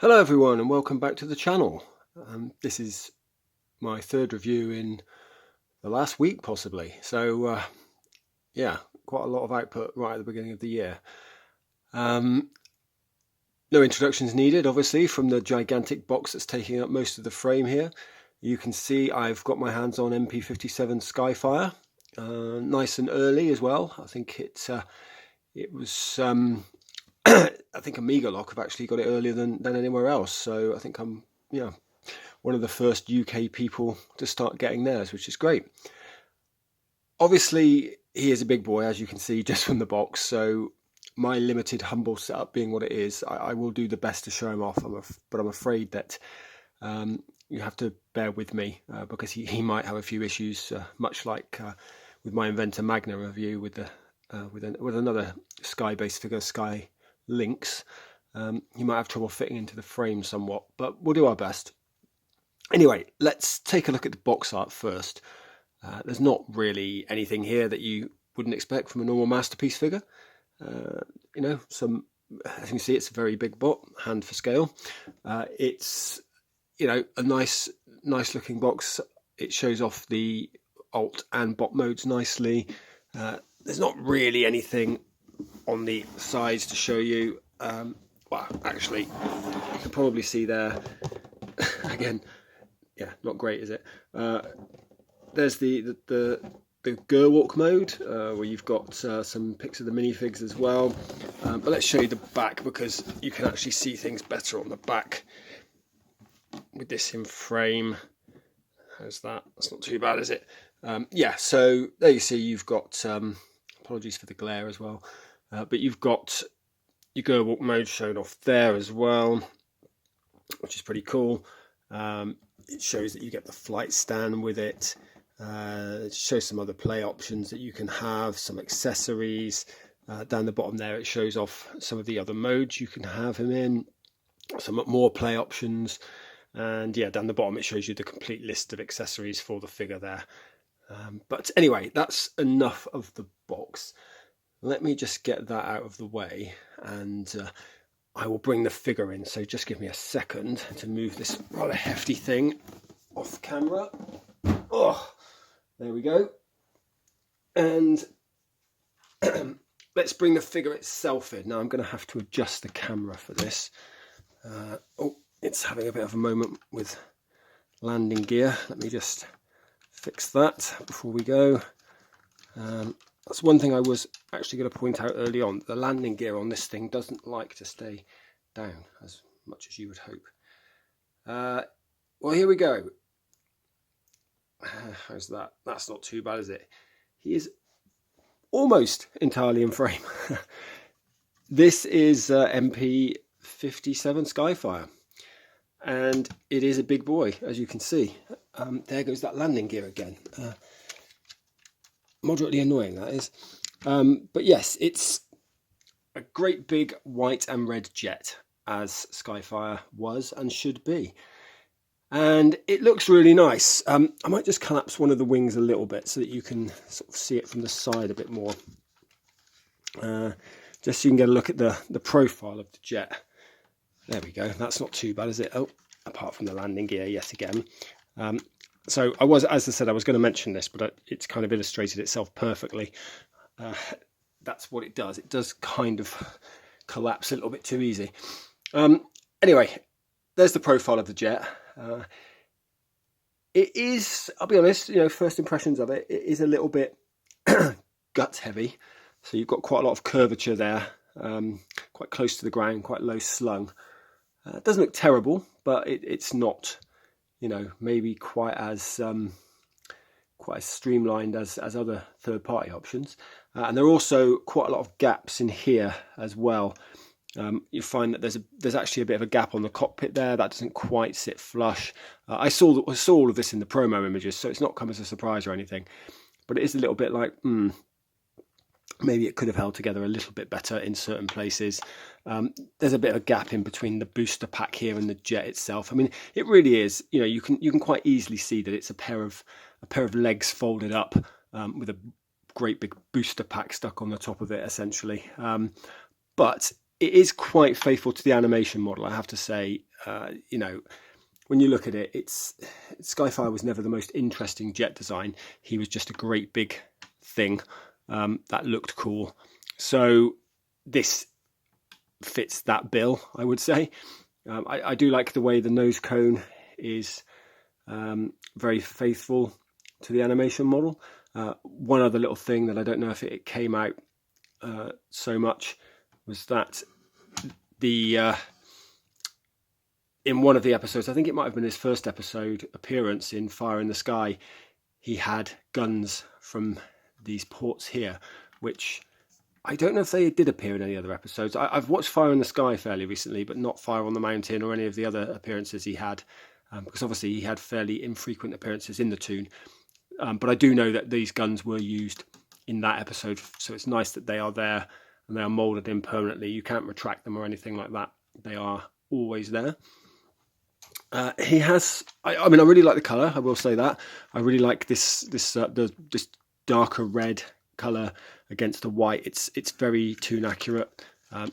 Hello everyone and welcome back to the channel. This is my third review in the last week possibly, so yeah, quite a lot of output right at the beginning of the year. No introductions needed, obviously, from the gigantic box that's taking up most of the frame here. You can see I've got my hands on MP-57 Skyfire, nice and early as well. I think it was I think Amiga Lock have actually got it earlier than anywhere else, so I think I'm one of the first UK people to start getting theirs, which is great. Obviously he is a big boy, as you can see just from the box, so my limited humble setup being what it is, I will do the best to show him off, but I'm afraid that you have to bear with me because he might have a few issues, much like with my Inventor Magna review with another Sky-based figure, Sky Links. You might have trouble fitting into the frame somewhat, but we'll do our best. Anyway, let's take a look at the box art first. There's not really anything here that you wouldn't expect from a normal Masterpiece figure. As you can see, it's a very big bot, hand for scale. It's a nice looking box. It shows off the alt and bot modes nicely. There's not really anything on the sides to show you. Well, actually, you can probably see there again. Yeah, not great, is it? There's the Gerwalk mode where you've got some pics of the minifigs as well. But let's show you the back because you can actually see things better on the back with this in frame. How's that? That's not too bad, is it? Yeah, so there you see you've got, apologies for the glare as well, but you've got your Gerwalk mode shown off there as well, which is pretty cool. It shows that you get the flight stand with it. It shows some other play options that you can have, some accessories. Down the bottom there it shows off some of the other modes you can have him in, some more play options. And yeah, down the bottom it shows you the complete list of accessories for the figure there. But anyway, that's enough of the box. Let me just get that out of the way and I will bring the figure in. So just give me a second to move this rather hefty thing off camera. Oh, there we go. And let's bring the figure itself in. Now I'm going to have to adjust the camera for this. Oh, it's having a bit of a moment with landing gear. Let me just fix that before we go. That's one thing I was actually going to point out early on. The landing gear on this thing doesn't like to stay down as much as you would hope. Well, here we go. How's that? That's not too bad, is it? He is almost entirely in frame. This is MP-57 Skyfire. And it is a big boy, as you can see. There goes that landing gear again. Moderately annoying, that is. But yes, it's a great big white and red jet, as Skyfire was and should be. And it looks really nice. I might just collapse one of the wings a little bit so that you can sort of see it from the side a bit more. Just so you can get a look at the profile of the jet. There we go. That's not too bad, is it? Oh, apart from the landing gear yet again. So as I said, I was going to mention this, but it's kind of illustrated itself perfectly. That's what it does. It does kind of collapse a little bit too easy. Anyway, there's the profile of the jet. It is, I'll be honest, first impressions of it, it is a little bit gut heavy. So you've got quite a lot of curvature there, quite close to the ground, quite low slung. It doesn't look terrible, but it's not, maybe quite as streamlined as other third-party options. And there are also quite a lot of gaps in here as well. You find that there's actually a bit of a gap on the cockpit there that doesn't quite sit flush. I saw all of this in the promo images, so it's not come as a surprise or anything. But it is a little bit like, maybe it could have held together a little bit better in certain places. There's a bit of a gap in between the booster pack here and the jet itself. I mean, it really is. You can quite easily see that it's a pair of legs folded up with a great big booster pack stuck on the top of it, essentially. But it is quite faithful to the animation model, I have to say. You know, when you look at it, Skyfire was never the most interesting jet design. He was just a great big thing that looked cool. So this fits that bill, I would say. I do like the way the nose cone is very faithful to the animation model. One other little thing that I don't know if it came out so much was that in one of the episodes, I think it might have been his first episode appearance in Fire in the Sky, he had guns from these ports here, which I don't know if they did appear in any other episodes. I've watched Fire in the Sky fairly recently, but not Fire on the Mountain or any of the other appearances he had, because obviously he had fairly infrequent appearances in the toon. But I do know that these guns were used in that episode, so it's nice that they are there and they are moulded in permanently. You can't retract them or anything like that. They are always there. He has. I mean, I really like the colour. I will say that. I really like this darker red colour against the white. It's very toon accurate.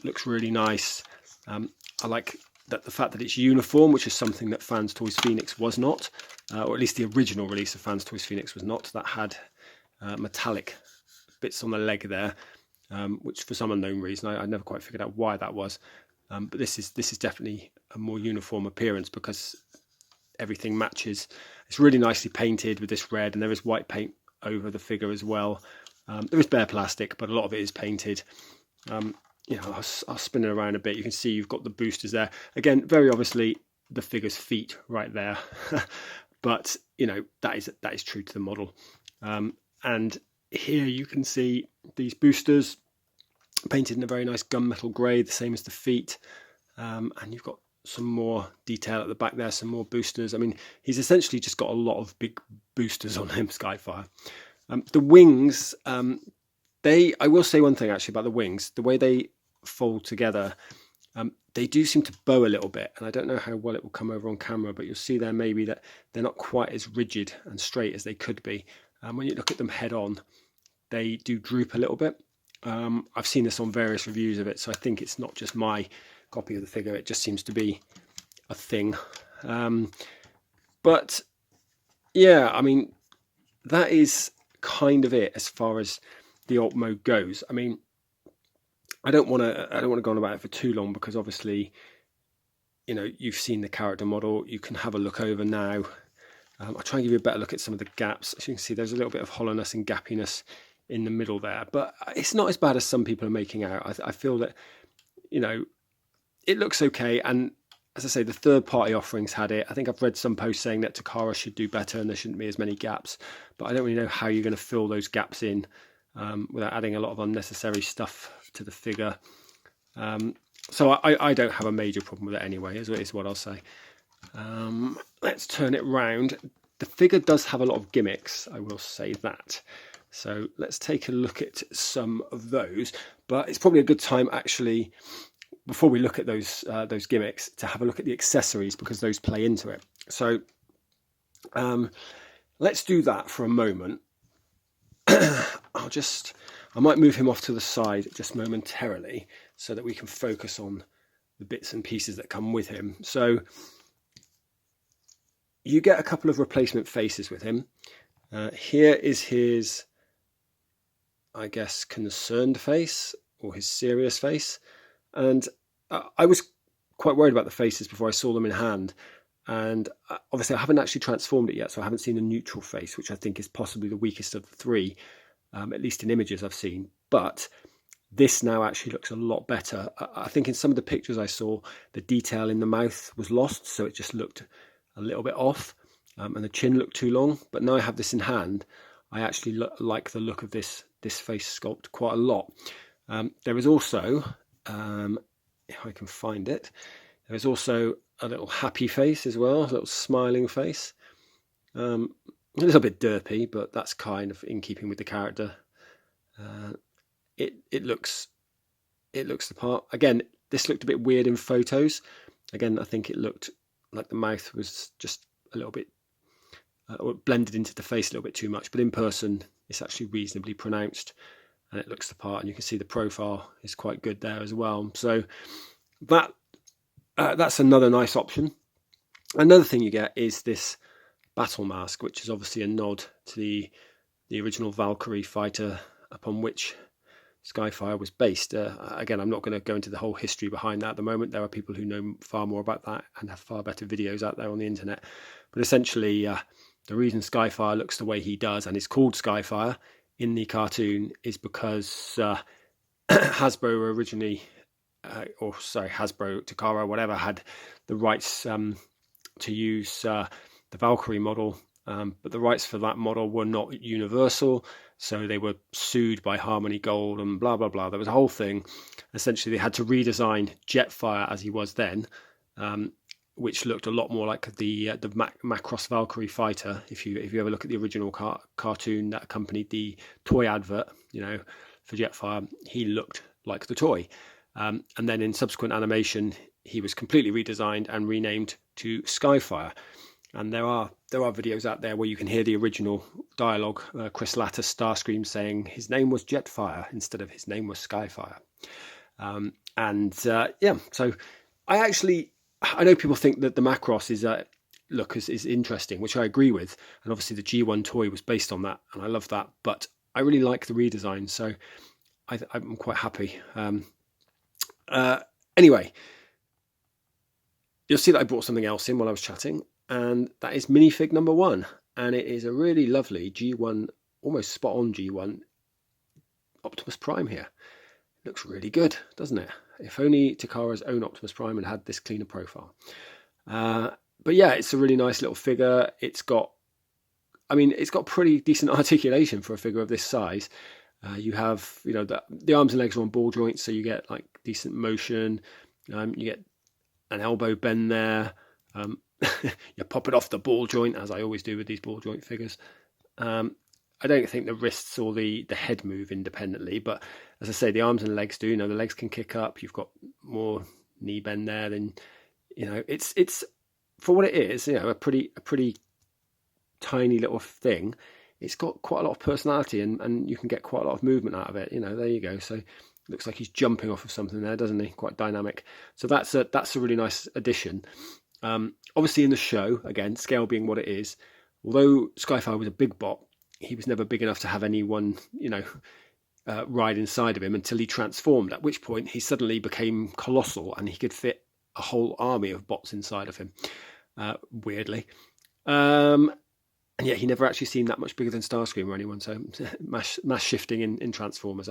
Looks really nice. I like that the fact that it's uniform, which is something that Fans Toys Phoenix was not, or at least the original release of Fans Toys Phoenix was not. That had metallic bits on the leg there, which for some unknown reason I never quite figured out why that was. But this is definitely a more uniform appearance because everything matches. It's really nicely painted with this red, and there is white paint over the figure as well. There is bare plastic, but a lot of it is painted. You know, I'll spin it around a bit. You can see you've got the boosters there. Again, very obviously the figure's feet right there, but you know that is true to the model. And here you can see these boosters painted in a very nice gunmetal grey, the same as the feet. And you've got some more detail at the back there, some more boosters. I mean, he's essentially just got a lot of big boosters on him, Skyfire. The wings, I will say one thing actually about the wings. The way they fold together, they do seem to bow a little bit, and I don't know how well it will come over on camera, but you'll see there maybe that they're not quite as rigid and straight as they could be. When you look at them head on, they do droop a little bit. I've seen this on various reviews of it, so I think it's not just my copy of the figure, it just seems to be a thing. But yeah, I mean, that is kind of it as far as the alt mode goes. I mean, I don't want to go on about it for too long because obviously, you know, you've seen the character model. You can have a look over now. I'll try and give you a better look at some of the gaps. As you can see, there's a little bit of hollowness and gappiness in the middle there, but it's not as bad as some people are making out. I feel that, you know, it looks okay. And as I say, the third-party offerings had it. I think I've read some posts saying that Takara should do better and there shouldn't be as many gaps, but I don't really know how you're going to fill those gaps in without adding a lot of unnecessary stuff to the figure. So I don't have a major problem with it anyway, is what I'll say. Let's turn it round. The figure does have a lot of gimmicks, I will say that. So let's take a look at some of those. But it's probably a good time actually, before we look at those gimmicks, to have a look at the accessories because those play into it. So let's do that for a moment. I might move him off to the side just momentarily so that we can focus on the bits and pieces that come with him. So you get a couple of replacement faces with him. Here is his, I guess, concerned face or his serious face. And I was quite worried about the faces before I saw them in hand. And obviously I haven't actually transformed it yet, so I haven't seen a neutral face, which I think is possibly the weakest of the three, at least in images I've seen. But this now actually looks a lot better. I think in some of the pictures I saw, the detail in the mouth was lost, so it just looked a little bit off, and the chin looked too long. But now I have this in hand, I actually like the look of this face sculpt quite a lot. There is also, if I can find it, there is also a little happy face as well, a little smiling face. A little bit derpy, but that's kind of in keeping with the character. It looks the part. Again, this looked a bit weird in photos. Again, I think it looked like the mouth was just a little bit or blended into the face a little bit too much. But in person, it's actually reasonably pronounced. and it looks the part, and you can see the profile is quite good there as well. So that's another nice option. Another thing you get is this battle mask, which is obviously a nod to the original Valkyrie fighter upon which Skyfire was based. Again, I'm not going to go into the whole history behind that at the moment. There are people who know far more about that and have far better videos out there on the internet. But essentially, the reason Skyfire looks the way he does and is called Skyfire in the cartoon is because Hasbro originally, Hasbro, Takara, whatever, had the rights to use the Valkyrie model, but the rights for that model were not universal, so they were sued by Harmony Gold and blah blah blah. There was a whole thing. Essentially, they had to redesign Jetfire as he was then, which looked a lot more like the Macross Valkyrie fighter. If you ever look at the original cartoon that accompanied the toy advert, for Jetfire, he looked like the toy. And then in subsequent animation, he was completely redesigned and renamed to Skyfire. And there are videos out there where you can hear the original dialogue, Chris Latta Starscream saying his name was Jetfire instead of his name was Skyfire. So I know people think that the Macross is interesting, which I agree with. And obviously the G1 toy was based on that, and I love that. But I really like the redesign, so I'm quite happy. Anyway, you'll see that I brought something else in while I was chatting, and that is minifig number 1. And it is a really lovely G1, almost spot on G1 Optimus Prime here. Looks really good, doesn't it? If only Takara's own Optimus Prime had this cleaner profile. But yeah, it's a really nice little figure. It's got pretty decent articulation for a figure of this size. You have, the arms and legs are on ball joints, so you get like decent motion. You get an elbow bend there. You pop it off the ball joint, as I always do with these ball joint figures. I don't think the wrists or the head move independently, but as I say, the arms and legs do. The legs can kick up. You've got more knee bend there than, it's for what it is. A pretty tiny little thing. It's got quite a lot of personality, and you can get quite a lot of movement out of it. There you go. So it looks like he's jumping off of something there, doesn't he? Quite dynamic. So that's a really nice addition. Obviously in the show, again, scale being what it is, although Skyfire was a big bot, he was never big enough to have anyone, ride inside of him until he transformed, at which point he suddenly became colossal and he could fit a whole army of bots inside of him, weirdly. And yet he never actually seemed that much bigger than Starscream or anyone, so mass shifting in Transformers.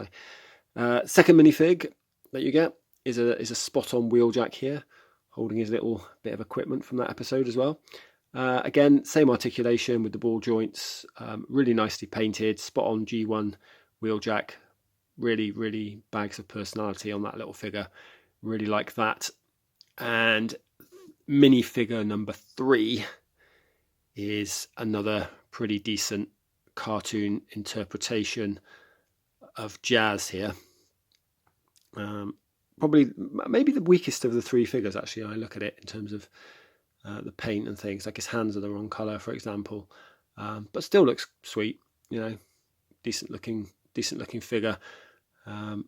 Second minifig that you get is a spot-on Wheeljack here, holding his little bit of equipment from that episode as well. Again, same articulation with the ball joints, really nicely painted, spot-on G1 Wheeljack. Really, really bags of personality on that little figure. Really like that. And minifigure number 3 is another pretty decent cartoon interpretation of Jazz here. Maybe the weakest of the 3 figures, actually. I look at it in terms of the paint and things, like his hands are the wrong colour, for example, but still looks sweet. Decent looking figure. From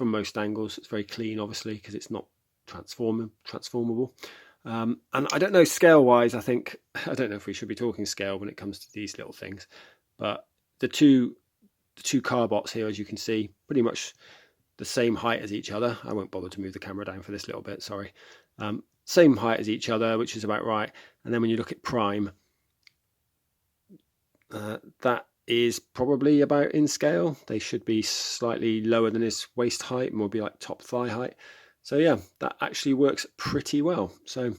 most angles, it's very clean, obviously, because it's not transformable. And I don't know, scale wise, I don't know if we should be talking scale when it comes to these little things, but the two car bots here, as you can see, pretty much the same height as each other. I won't bother to move the camera down for this little bit, sorry. Same height as each other, which is about right. And then when you look at Prime, that is probably about in scale. They should be slightly lower than his waist height, more be like top thigh height. So yeah, that actually works pretty well. So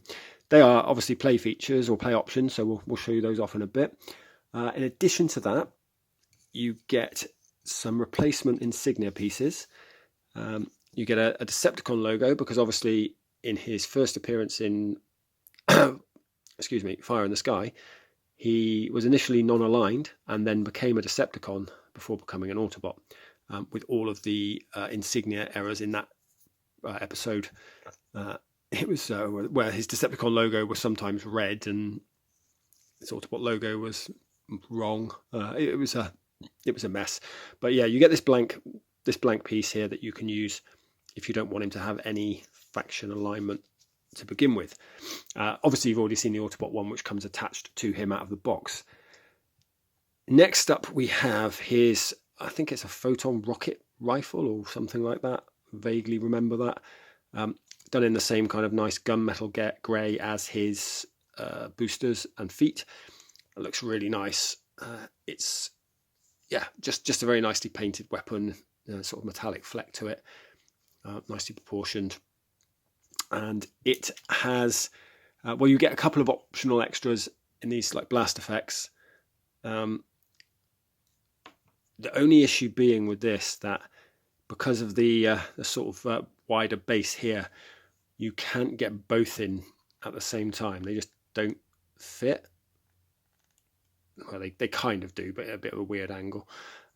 they are obviously play features or play options, so we'll show you those off in a bit. In addition to that, you get some replacement insignia pieces. You get a Decepticon logo, because obviously in his first appearance in Fire in the Sky, he was initially non-aligned and then became a Decepticon before becoming an Autobot, with all of the insignia errors in that episode. It was where his Decepticon logo was sometimes red and his Autobot logo was wrong. It was it was a mess. But yeah, you get this blank piece here that you can use if you don't want him to have any faction alignment to begin with. Obviously, you've already seen the Autobot one, which comes attached to him out of the box. Next up, we have his, I think it's a photon rocket rifle or something like that. Vaguely remember that. Done in the same kind of nice gunmetal grey as his boosters and feet. It looks really nice. It's, yeah, just a very nicely painted weapon, sort of metallic fleck to it, nicely proportioned. And it has, well, you get a couple of optional extras in these like blast effects. The only issue being with this that because of the sort of wider base here, you can't get both in at the same time. They just don't fit. Well, they kind of do, but at a bit of a weird angle.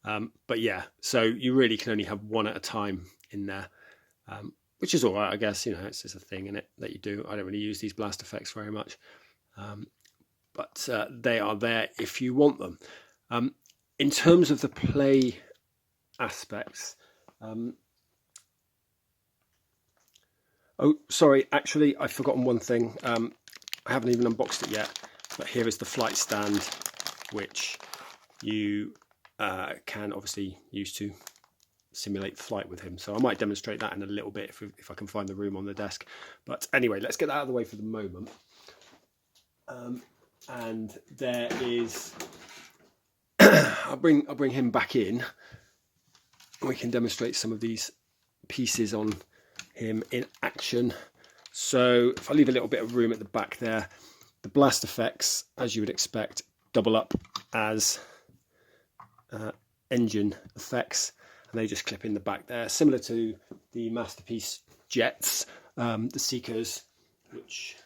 But yeah, so you really can only have one at a time in there, which is all right, I guess. You know, it's just a thing in it that you do. I don't really use these blast effects very much, but they are there if you want them. In terms of the play aspects, oh, sorry, actually, I've forgotten one thing. I haven't even unboxed it yet, but here is the flight stand, which you can obviously use to simulate flight with him. So I might demonstrate that in a little bit if I can find the room on the desk. But anyway, let's get that out of the way for the moment. And there is, I'll bring him back in. We can demonstrate some of these pieces on him in action. So if I leave a little bit of room at the back there, the blast effects, as you would expect, double up as engine effects, and they just clip in the back there, similar to the Masterpiece jets, the Seekers, which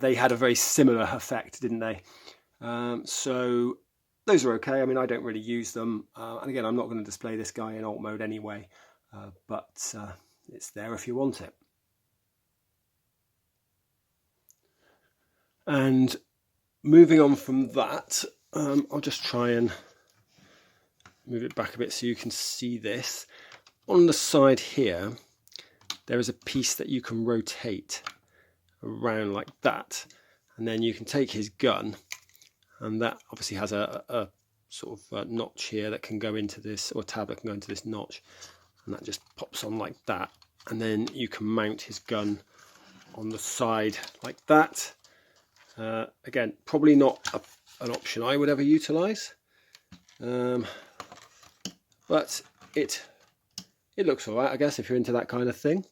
they had a very similar effect, didn't they? So those are okay. I mean, I don't really use them, and again, I'm not going to display this guy in alt mode anyway, but it's there if you want it. And moving on from that, I'll just try and move it back a bit so you can see this. On the side here, there is a piece that you can rotate around like that, and then you can take his gun, and that obviously has a sort of notch here that can go into this, or a tab that can go into this notch, and that just pops on like that, and then you can mount his gun on the side like that. Again, probably not an option I would ever utilize, but it looks all right, I guess, if you're into that kind of thing.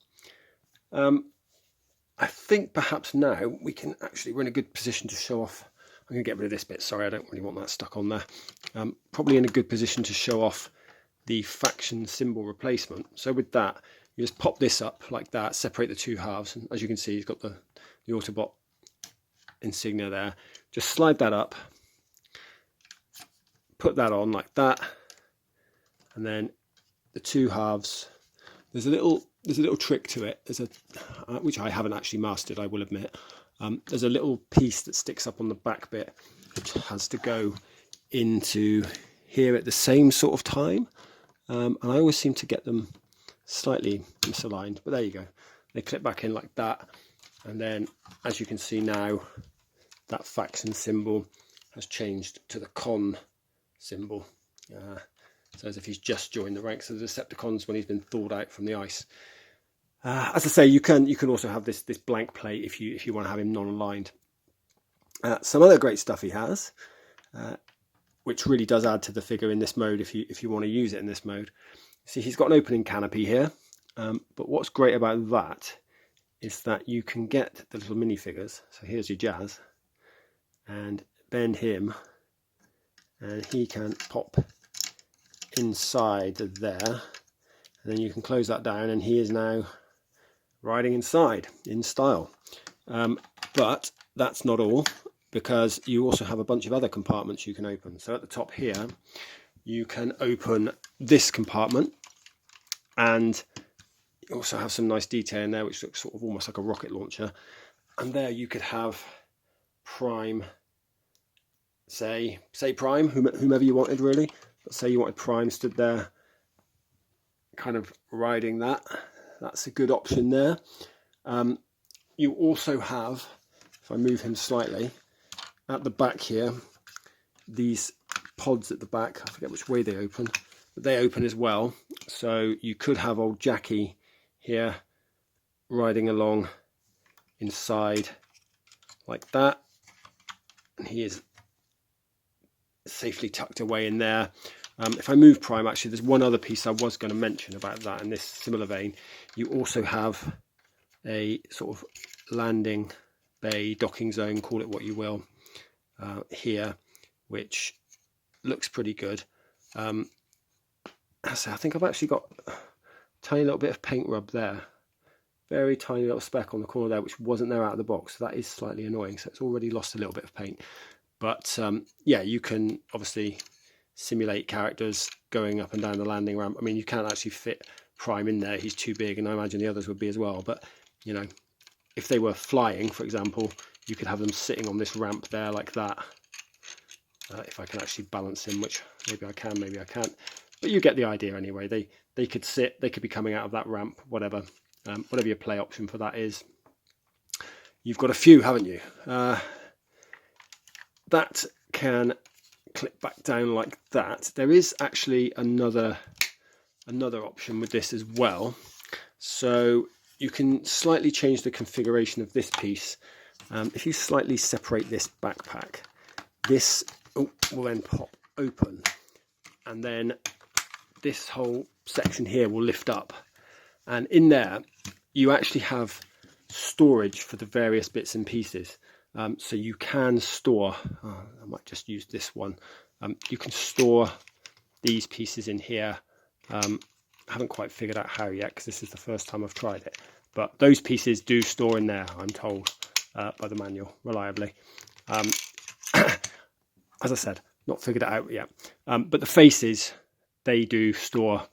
I think perhaps now we're in a good position to show off. I'm going to get rid of this bit, sorry, I don't really want that stuck on there. Probably in a good position to show off the faction symbol replacement. So with that, you just pop this up like that, separate the two halves, and as you can see, he's got the Autobot insignia there. Just slide that up, put that on like that, and then the two halves, there's a little trick to it. There's which I haven't actually mastered, I will admit. There's a little piece that sticks up on the back bit which has to go into here at the same sort of time, and I always seem to get them slightly misaligned, but there you go. They clip back in like that, and then as you can see now, that faction symbol has changed to the con symbol. So as if he's just joined the ranks of the Decepticons when he's been thawed out from the ice. As I say, you can also have this blank plate if you want to have him non-aligned. Some other great stuff he has, which really does add to the figure in this mode if you want to use it in this mode. See, he's got an opening canopy here, but what's great about that is that you can get the little minifigures. So here's your Jazz, and bend him, and he can pop inside there, and then you can close that down, and he is now riding inside in style. But that's not all, because you also have a bunch of other compartments you can open. So at the top here, you can open this compartment, and you also have some nice detail in there which looks sort of almost like a rocket launcher, and there you could have Prime say Prime, whomever you wanted really. Let's say you wanted Prime stood there kind of riding that. That's a good option there. You also have, if I move him slightly, at the back here, these pods at the back, I forget which way they open, but they open as well. So you could have old Jackie here riding along inside like that, and he is safely tucked away in there. If I move Prime, actually there's one other piece I was going to mention about that in this similar vein. You also have a sort of landing bay, docking zone, call it what you will, here, which looks pretty good. I think I've actually got a tiny little bit of paint rub there, very tiny little speck on the corner there, which wasn't there out of the box, so that is slightly annoying. So it's already lost a little bit of paint, but yeah, you can obviously simulate characters going up and down the landing ramp. I mean, you can't actually fit Prime in there, he's too big, and I imagine the others would be as well, but you know, if they were flying, for example, you could have them sitting on this ramp there like that. If I can actually balance him, which maybe I can, maybe I can't, but you get the idea anyway. They could sit, they could be coming out of that ramp, whatever your play option for that is. You've got a few, haven't you? That can clip back down like that. There is actually another option with this as well. So you can slightly change the configuration of this piece. If you slightly separate this backpack, this will then pop open, and then this whole section here will lift up, and in there you actually have storage for the various bits and pieces. So you can store, I might just use this one, you can store these pieces in here. I haven't quite figured out how yet because this is the first time I've tried it, but those pieces do store in there, I'm told, by the manual reliably. As I said, not figured it out yet, but the faces, they do store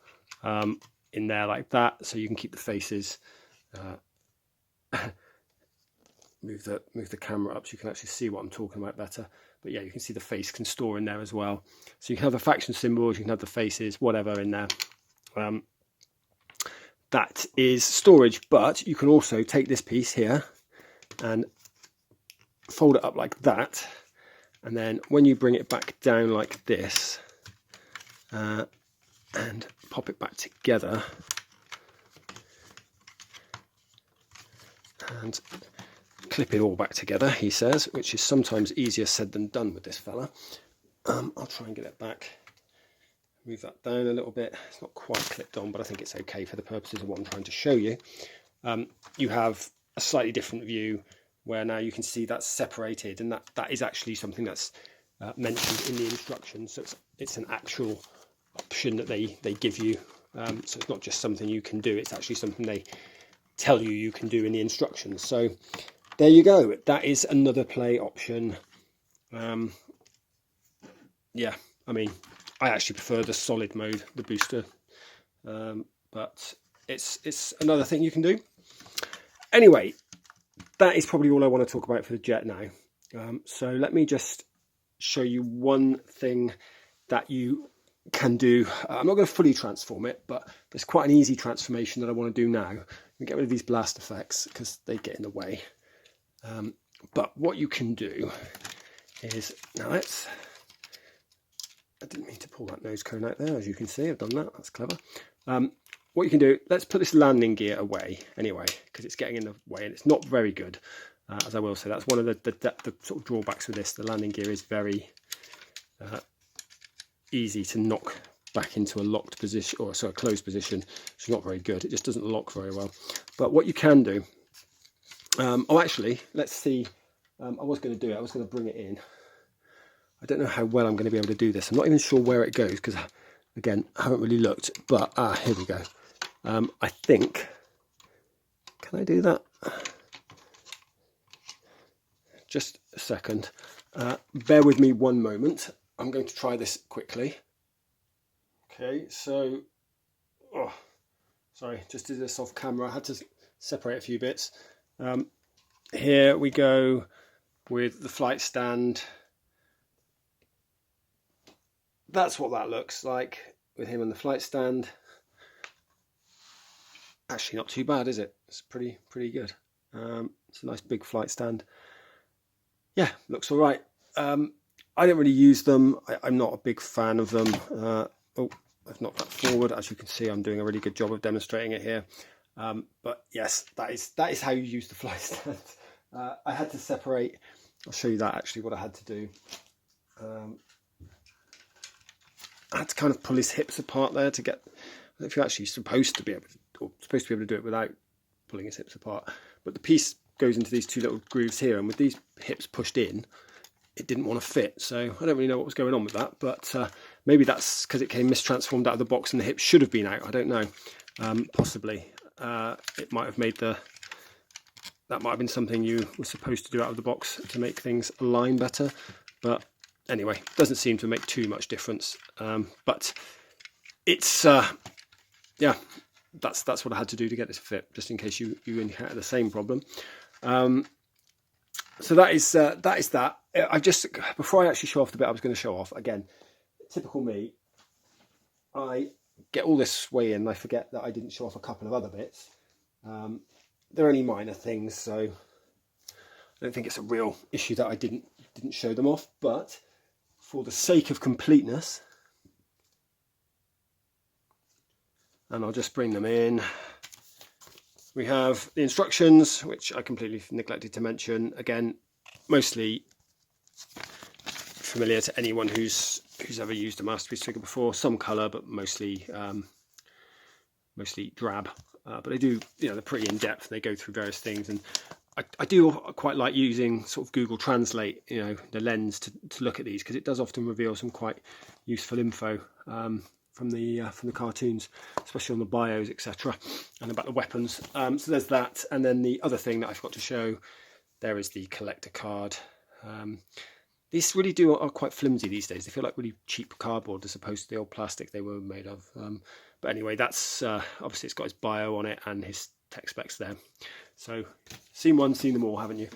in there like that, so you can keep the faces. Move the camera up so you can actually see what I'm talking about better. But yeah, you can see the face can store in there as well. So you can have the faction symbols, you can have the faces, whatever in there. That is storage, but you can also take this piece here and fold it up like that, and then when you bring it back down like this and pop it back together and clip it all back together, he says, which is sometimes easier said than done with this fella. I'll try and get it back, move that down a little bit. It's not quite clipped on, but I think it's okay for the purposes of what I'm trying to show you. You have a slightly different view where now you can see that's separated, and that is actually something that's mentioned in the instructions. So it's an actual option that they give you. So it's not just something you can do, it's actually something they tell you can do in the instructions. So there you go, that is another play option. Yeah, I mean, I actually prefer the solid mode, the booster, but it's another thing you can do. Anyway, that is probably all I want to talk about for the Jet now. So let me just show you one thing that you can do. I'm not going to fully transform it, but there's quite an easy transformation that I want to do now. And get rid of these blast effects because they get in the way. But what you can do is, now I didn't mean to pull that nose cone out there, as you can see, I've done that, that's clever. What you can do, let's put this landing gear away anyway, because it's getting in the way and it's not very good, as I will say. That's one of the sort of drawbacks with this. The landing gear is very easy to knock back into a locked position, or sorry, a closed position. It's not very good, it just doesn't lock very well. But what you can do, oh actually, let's see, I was going to do it, I was going to bring it in. I don't know how well I'm going to be able to do this. I'm not even sure where it goes because, again, I haven't really looked. But, here we go. I think, can I do that? Just a second. Bear with me one moment. I'm going to try this quickly. Okay, so, sorry, just did this off camera. I had to separate a few bits. Here we go with the flight stand. that's what that looks like with him on the flight stand. Actually not too bad, is it? It's pretty good. It's a nice big flight stand. Yeah, looks all right. I don't really use them. I'm not a big fan of them. Oh, I've knocked that forward. As you can see, I'm doing a really good job of demonstrating it here. But yes, that is how you use the flight stand. I had to separate. I'll show you that actually, what I had to do. I had to kind of pull his hips apart there to get. If you're actually supposed to be able to do it without pulling his hips apart, but the piece goes into these two little grooves here, and with these hips pushed in, it didn't want to fit. So I don't really know what was going on with that, but maybe that's because it came mistransformed out of the box and the hips should have been out. I don't know. Possibly it might have made that might have been something you were supposed to do out of the box to make things align better, but anyway, doesn't seem to make too much difference. But it's yeah, that's what I had to do to get this fit, just in case you encounter the same problem. So that is that. I just, before I actually show off the bit I was going to show off, again, typical me, I get all this way in and I forget that I didn't show off a couple of other bits. They're only minor things, so I don't think it's a real issue that I didn't show them off, but for the sake of completeness, and I'll just bring them in. We have the instructions, which I completely neglected to mention. Again, mostly familiar to anyone who's ever used a masterpiece figure before. Some colour, but mostly drab. But they do, they're pretty in depth. They go through various things, and I do quite like using sort of Google Translate, the lens to look at these, because it does often reveal some quite useful info from the cartoons, especially on the bios, etc., and about the weapons. So there's that, and then the other thing that I forgot to show there is the collector card. These really are quite flimsy these days. They feel like really cheap cardboard as opposed to the old plastic they were made of. But anyway, that's obviously it's got his bio on it and his tech specs there. So seen one, seen them all, haven't you?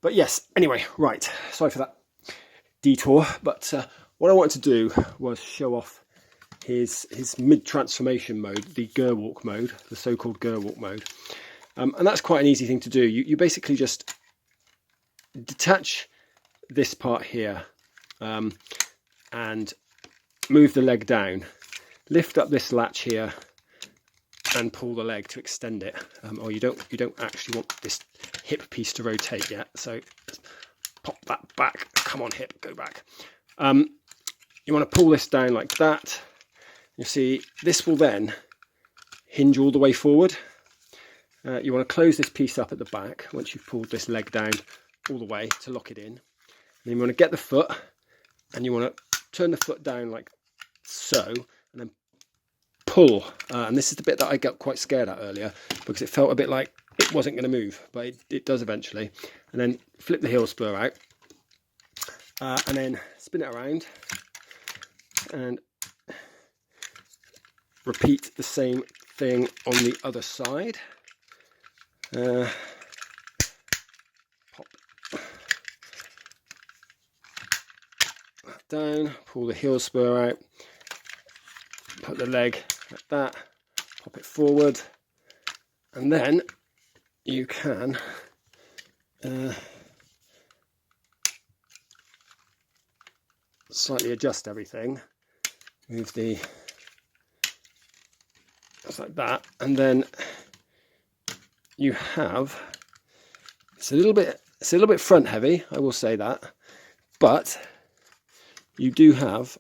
But yes, anyway, right. Sorry for that detour. But what I wanted to do was show off his mid-transformation mode, the Gerwalk mode, the so-called Gerwalk mode. And that's quite an easy thing to do. You basically just detach this part here and move the leg down, lift up this latch here and pull the leg to extend it. Or you don't actually want this hip piece to rotate yet, so just pop that back. Come on, hip, go back. You want to pull this down like that. You see, this will then hinge all the way forward. You want to close this piece up at the back once you've pulled this leg down all the way to lock it in. And then you want to get the foot, and you want to turn the foot down like so, and then pull. And this is the bit that I got quite scared at earlier, because it felt a bit like it wasn't going to move, but it does eventually. And then flip the heel spur out, and then spin it around, and repeat the same thing on the other side. Pop that down, pull the heel spur out, put the leg like that, pop it forward, and then you can slightly adjust everything. Move the just like that, and then you have it's a little bit front heavy, I will say that, but you do have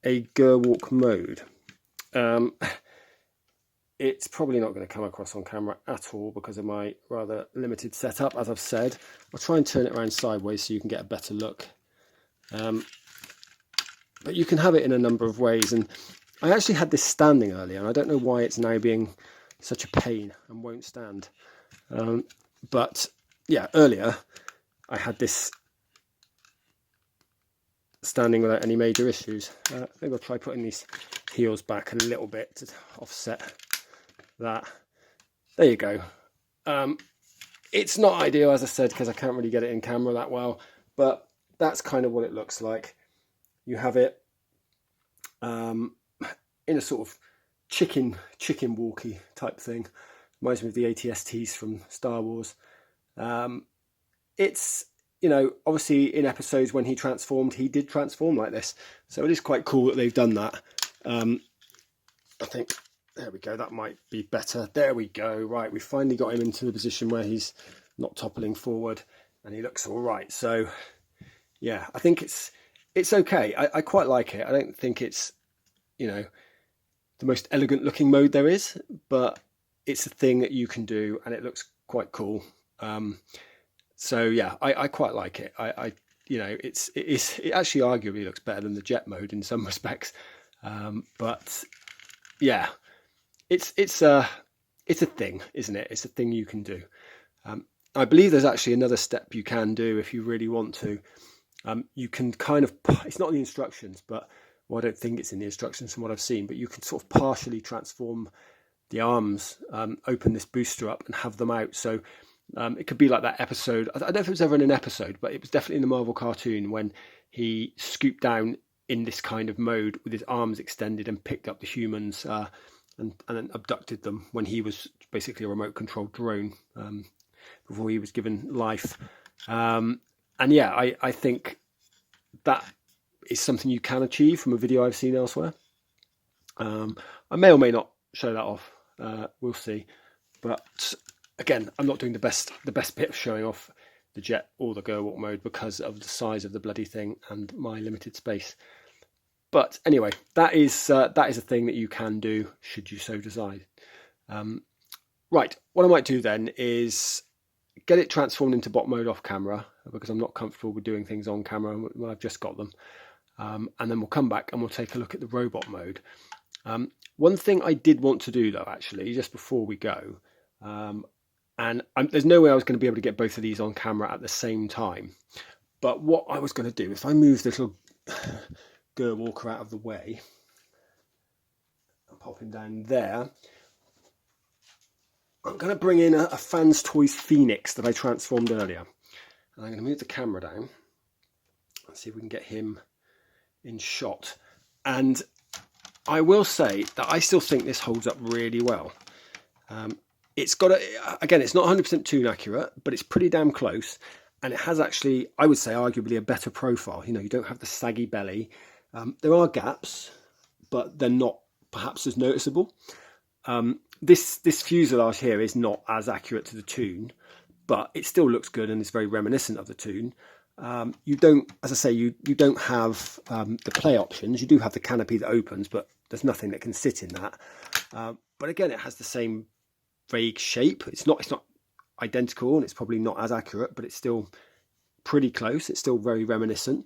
a Gerwalk mode. It's probably not going to come across on camera at all because of my rather limited setup, as I've said. I'll try and turn it around sideways so you can get a better look. But you can have it in a number of ways, and I actually had this standing earlier, and I don't know why it's now being such a pain and won't stand. But yeah, earlier I had this standing without any major issues. Maybe I'll try putting these heels back a little bit to offset that. There you go. It's not ideal, as I said, because I can't really get it in camera that well, but that's kind of what it looks like. You have it in a sort of chicken walkie type thing. Reminds me of the ATSTs from Star Wars. It's, you know, obviously in episodes when he transformed, he did transform like this. So it is quite cool that they've done that. I think, there we go, that might be better. There we go. Right, we finally got him into the position where he's not toppling forward and he looks all right. So yeah, I think it's okay. I quite like it. I don't think it's, you know, the most elegant looking mode there is, but it's a thing that you can do and it looks quite cool. So yeah, I quite like it. I you know, it actually arguably looks better than the jet mode in some respects. But yeah, it's a thing, isn't it? It's a thing you can do. I believe there's actually another step you can do if you really want to. You can kind of, it's not in the instructions, but well, I don't think it's in the instructions from what I've seen, but you can sort of partially transform the arms, open this booster up and have them out. So it could be like that episode. I don't know if it was ever in an episode, but it was definitely in the Marvel cartoon when he scooped down in this kind of mode with his arms extended and picked up the humans and then abducted them when he was basically a remote controlled drone before he was given life. And yeah, I think that is something you can achieve from a video I've seen elsewhere. I may or may not show that off. We'll see. But again, I'm not doing the best bit of showing off the jet or the Gerwalk mode because of the size of the bloody thing and my limited space. But anyway, that is a thing that you can do should you so decide. Right, what I might do then is get it transformed into bot mode off camera because I'm not comfortable with doing things on camera when I've just got them. And then we'll come back and we'll take a look at the robot mode. One thing I did want to do though, actually, just before we go, and there's no way I was going to be able to get both of these on camera at the same time. But what I was going to do, if I move this little Gerwalker out of the way, and pop him down there, I'm going to bring in a Fans Toys Phoenix that I transformed earlier. And I'm going to move the camera down and see if we can get him in shot. And I will say that I still think this holds up really well. It's got again, it's not 100% toon accurate, but it's pretty damn close. And it has actually, I would say, arguably a better profile. You know, you don't have the saggy belly. There are gaps, but they're not perhaps as noticeable. This fuselage here is not as accurate to the toon, but it still looks good and is very reminiscent of the toon. You don't, as I say, you don't have the play options. You do have the canopy that opens, but there's nothing that can sit in that. But again, it has the same vague shape. It's not identical, and it's probably not as accurate, but it's still pretty close. It's still very reminiscent.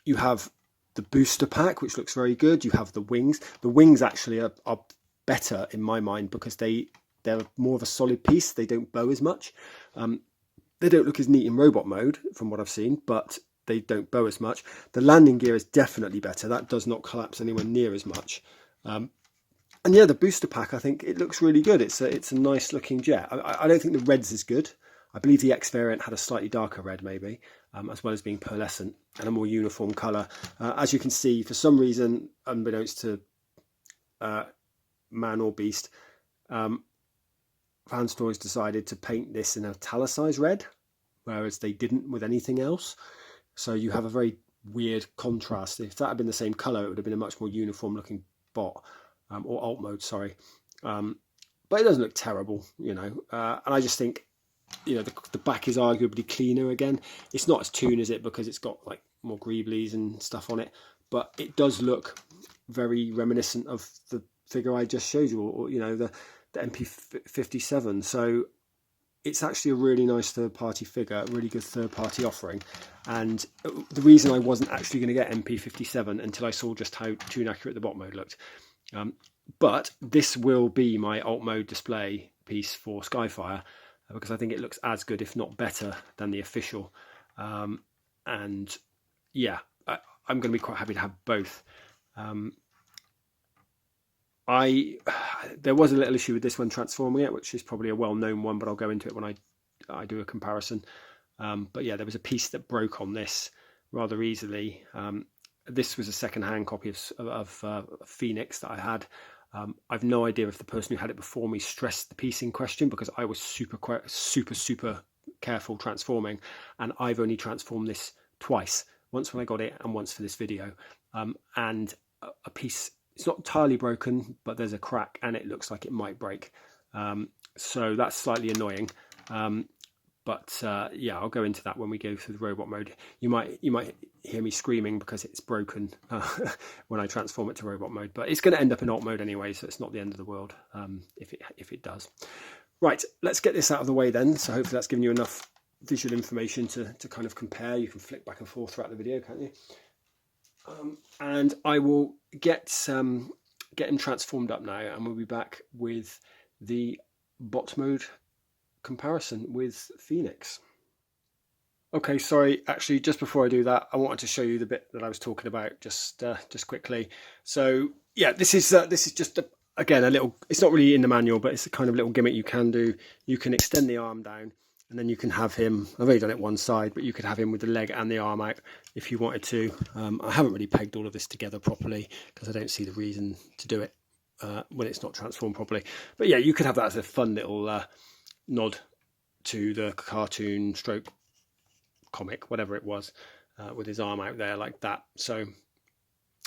You have the booster pack, which looks very good. You have the wings. The wings actually are better in my mind because they're more of a solid piece. They don't bow as much. They don't look as neat in robot mode from what I've seen, but they don't bow as much. The landing gear is definitely better. That does not collapse anywhere near as much. And yeah, the booster pack, I think it looks really good. It's a nice looking jet. I don't think the red's as good. I believe the X variant had a slightly darker red maybe, as well as being pearlescent and a more uniform colour. As you can see, for some reason, unbeknownst to man or beast, Fans Toys decided to paint this in a italicized red, whereas they didn't with anything else. So you have a very weird contrast. If that had been the same colour, it would have been a much more uniform looking bot, or alt mode, sorry. But it doesn't look terrible, you know. And I just think, you know, the back is arguably cleaner again. It's not as toon as it because it's got like more greeblies and stuff on it, but it does look very reminiscent of the figure I just showed you, or you know, the MP-57. So it's actually a really nice third-party figure, a really good third-party offering. And the reason I wasn't actually going to get MP-57 until I saw just how toon accurate the bot mode looked. But this will be my alt mode display piece for Skyfire, because I think it looks as good, if not better, than the official. And yeah, I'm going to be quite happy to have both. There was a little issue with this one transforming it, which is probably a well-known one, but I'll go into it when I do a comparison. But yeah, there was a piece that broke on this rather easily, this was a second-hand copy of Phoenix that I had. I've no idea if the person who had it before me stressed the piece in question, because I was super careful transforming, and I've only transformed this twice, once when I got it and once for this video. And a piece, it's not entirely broken, but there's a crack and it looks like it might break. So that's slightly annoying. But yeah, I'll go into that when we go through the robot mode. You might hear me screaming because it's broken when I transform it to robot mode, but it's going to end up in alt mode anyway, so it's not the end of the world if it does. Right, let's get this out of the way then. So hopefully that's given you enough visual information to kind of compare. You can flick back and forth throughout the video, can't you? And I will get him transformed up now, and we'll be back with the bot mode comparison with Phoenix. Okay, sorry, actually just before I do that, I wanted to show you the bit that I was talking about just quickly. So yeah, this is just again a little, it's not really in the manual, but it's a kind of little gimmick you can do. You can extend the arm down, and then you can have him, I've only done it one side, but you could have him with the leg and the arm out if you wanted to. I haven't really pegged all of this together properly because I don't see the reason to do it when it's not transformed properly. But yeah, you could have that as a fun little nod to the cartoon stroke comic, whatever it was, with his arm out there like that. So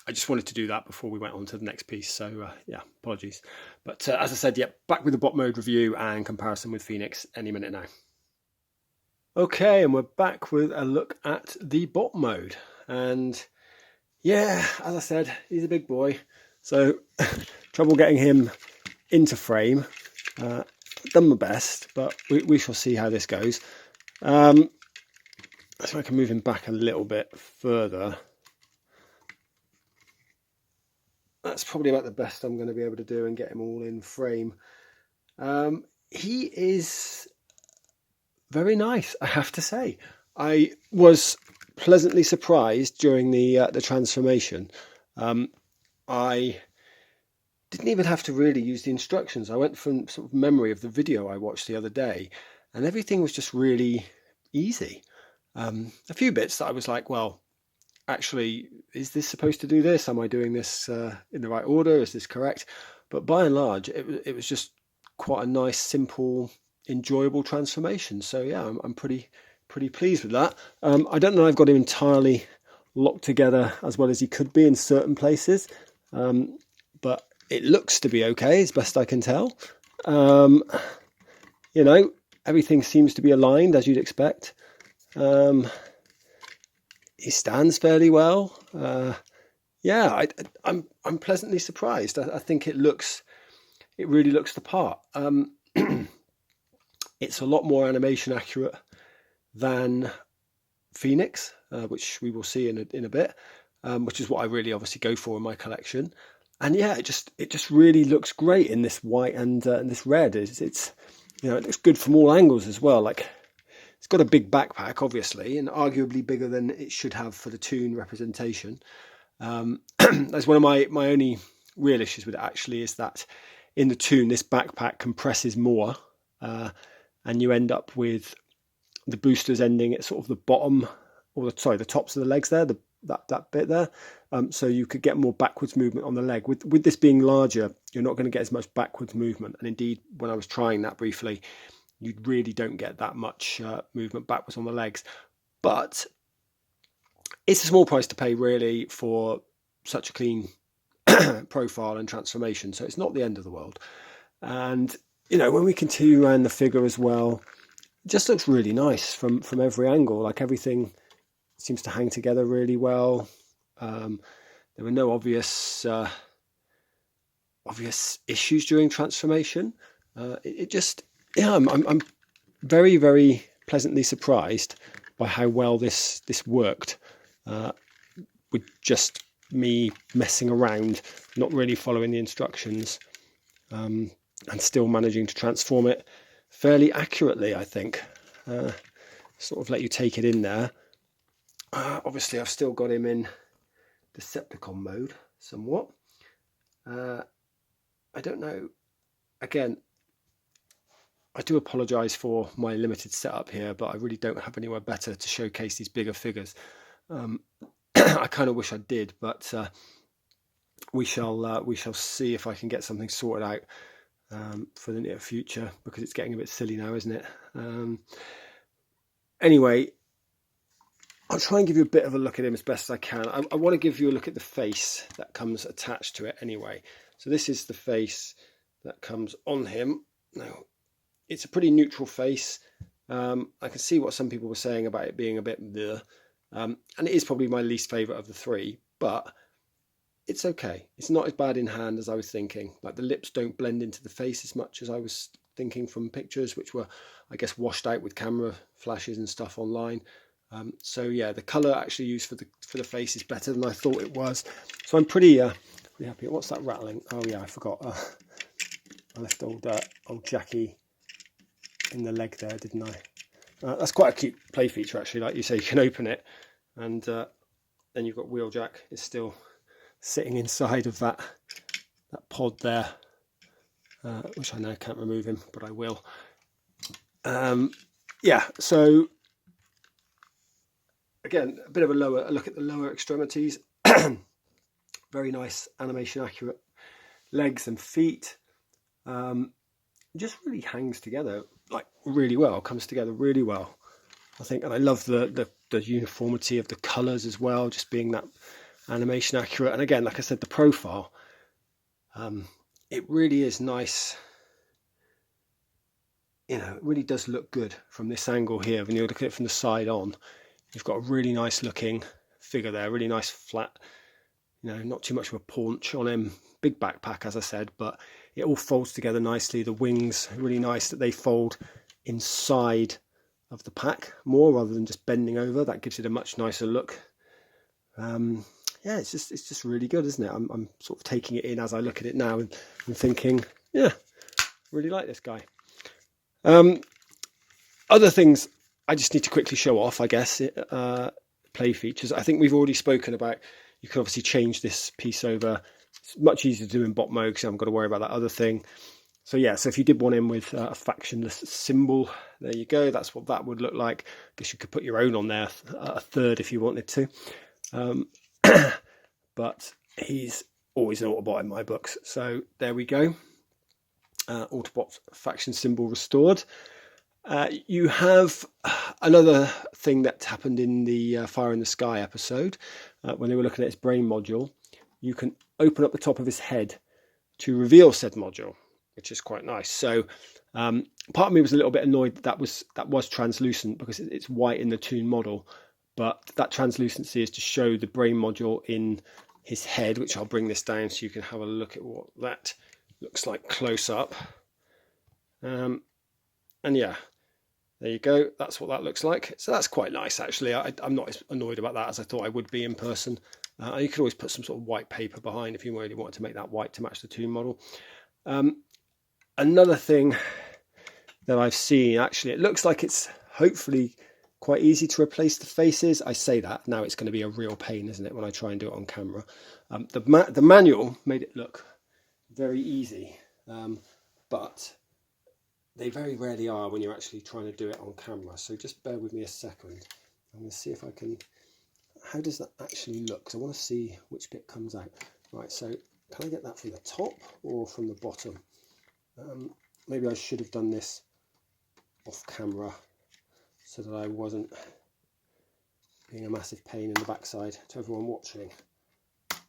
I just wanted to do that before we went on to the next piece. So yeah, apologies. But as I said, yeah, back with the bot mode review and comparison with Phoenix any minute now. Okay, and we're back with a look at the bot mode. And yeah, as I said, he's a big boy. So trouble getting him into frame. Done my best, but we shall see how this goes. So I can move him back a little bit further. That's probably about the best I'm going to be able to do and get him all in frame. He is very nice, I have to say. I was pleasantly surprised during the transformation. I didn't even have to really use the instructions. I went from sort of memory of the video I watched the other day, and everything was just really easy. A few bits that I was like, well, actually, is this supposed to do this? Am I doing this in the right order? Is this correct? But by and large, it was just quite a nice, simple, enjoyable transformation. So yeah, I'm pretty pleased with that. I don't know I've got him entirely locked together as well as he could be in certain places, but it looks to be okay as best I can tell. You know, everything seems to be aligned as you'd expect. He stands fairly well. Yeah, I'm pleasantly surprised. I think it really looks the part. It's a lot more animation accurate than Phoenix, which we will see in a bit, which is what I really obviously go for in my collection. And yeah, it just really looks great in this white and this red. It's you know, it looks good from all angles as well. Like, it's got a big backpack, obviously, and arguably bigger than it should have for the Toon representation. That's one of my only real issues with it, actually, is that in the Toon, this backpack compresses more, and you end up with the boosters ending at sort of the bottom, or the tops of the legs there, that bit there. So you could get more backwards movement on the leg. With this being larger, you're not going to get as much backwards movement. And indeed, when I was trying that briefly, you really don't get that much movement backwards on the legs. But it's a small price to pay, really, for such a clean profile and transformation. So it's not the end of the world. And, you know, when we continue around the figure as well, it just looks really nice from every angle. Like, everything seems to hang together really well. There were no obvious issues during transformation. Yeah, I'm very, very pleasantly surprised by how well this worked, with just me messing around, not really following the instructions, and still managing to transform it fairly accurately, I think. Sort of let you take it in there. Obviously, I've still got him in Decepticon mode somewhat. I don't know. Again, I do apologise for my limited setup here, but I really don't have anywhere better to showcase these bigger figures. I kind of wish I did, but we shall see if I can get something sorted out for the near future, because it's getting a bit silly now, isn't it? Anyway, I'll try and give you a bit of a look at him as best as I can. I want to give you a look at the face that comes attached to it anyway. So this is the face that comes on him. Now, it's a pretty neutral face. I can see what some people were saying about it being a bit bleh. And it is probably my least favourite of the three, but it's okay. It's not as bad in hand as I was thinking. Like, the lips don't blend into the face as much as I was thinking from pictures, which were, I guess, washed out with camera flashes and stuff online. So yeah, the colour actually used for the face is better than I thought it was. So I'm pretty happy. What's that rattling? Oh yeah, I forgot. I left old Jackie in the leg there, didn't I? That's quite a cute play feature actually. Like you say, you can open it, and then you've got Wheeljack is still sitting inside of that pod there, which I now can't remove him, but I will. Yeah, so again, a bit of a look at the lower extremities. Very nice animation accurate legs and feet. Just really hangs together like really well, comes together really well, I think. And I love the uniformity of the colours as well, just being that animation accurate. And again, like I said, the profile, it really is nice. You know, it really does look good from this angle here. When you look at it from the side on, you've got a really nice looking figure there, really nice flat, you know, not too much of a paunch on him. Big backpack, as I said, but it all folds together nicely. The wings are really nice that they fold inside of the pack more rather than just bending over. That gives it a much nicer look. Yeah, it's just really good, isn't it? I'm sort of taking it in as I look at it now and thinking, yeah, really like this guy. Other things I just need to quickly show off, I guess, play features. I think we've already spoken about, you can obviously change this piece over. It's much easier to do in bot mode because I haven't got to worry about that other thing. So yeah, so if you did want him with a factionless symbol, there you go. That's what that would look like. I guess you could put your own on there, a third if you wanted to. But he's always an Autobot in my books. So there we go. Autobot faction symbol restored. You have another thing that happened in the Fire in the Sky episode when they were looking at his brain module. You can open up the top of his head to reveal said module, which is quite nice. So part of me was a little bit annoyed that was translucent because it's white in the Toon model, but that translucency is to show the brain module in his head, which I'll bring this down so you can have a look at what that looks like close up. And yeah, there you go. That's what that looks like. So that's quite nice, actually. I'm not as annoyed about that as I thought I would be in person. You could always put some sort of white paper behind if you really wanted to make that white to match the Toon model. Another thing that I've seen, actually, it looks like it's hopefully quite easy to replace the faces. I say that, now it's going to be a real pain, isn't it, when I try and do it on camera. The manual made it look very easy, but they very rarely are when you're actually trying to do it on camera. So just bear with me a second. I'm going to see if I can... How does that actually look? Because I want to see which bit comes out. Right, so can I get that from the top or from the bottom? Maybe I should have done this off camera so that I wasn't being a massive pain in the backside to everyone watching.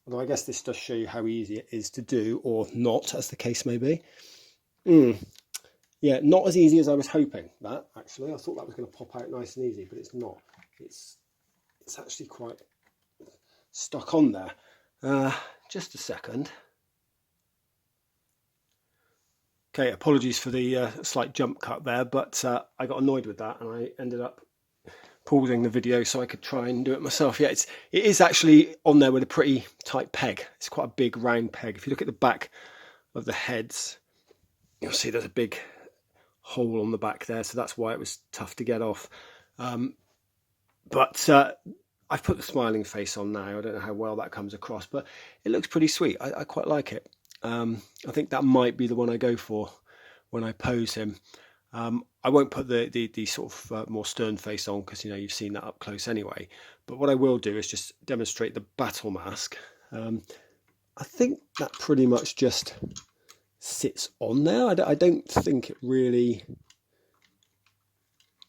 Although I guess this does show you how easy it is to do, or not, as the case may be. Yeah, not as easy as I was hoping, that, actually. I thought that was going to pop out nice and easy, but it's not. It's actually quite stuck on there. Just a second. Okay, apologies for the slight jump cut there, but I got annoyed with that and I ended up pausing the video so I could try and do it myself. Yeah, it is actually on there with a pretty tight peg. It's quite a big round peg. If you look at the back of the heads, you'll see there's a big hole on the back there, so that's why it was tough to get off. But I've put the smiling face on now. I don't know how well that comes across, but it looks pretty sweet. I quite like it. I think that might be the one I go for when I pose him. I won't put the sort of more stern face on because you've seen that up close anyway. But what I will do is just demonstrate the battle mask. I think that pretty much just sits on there. I don't think it really.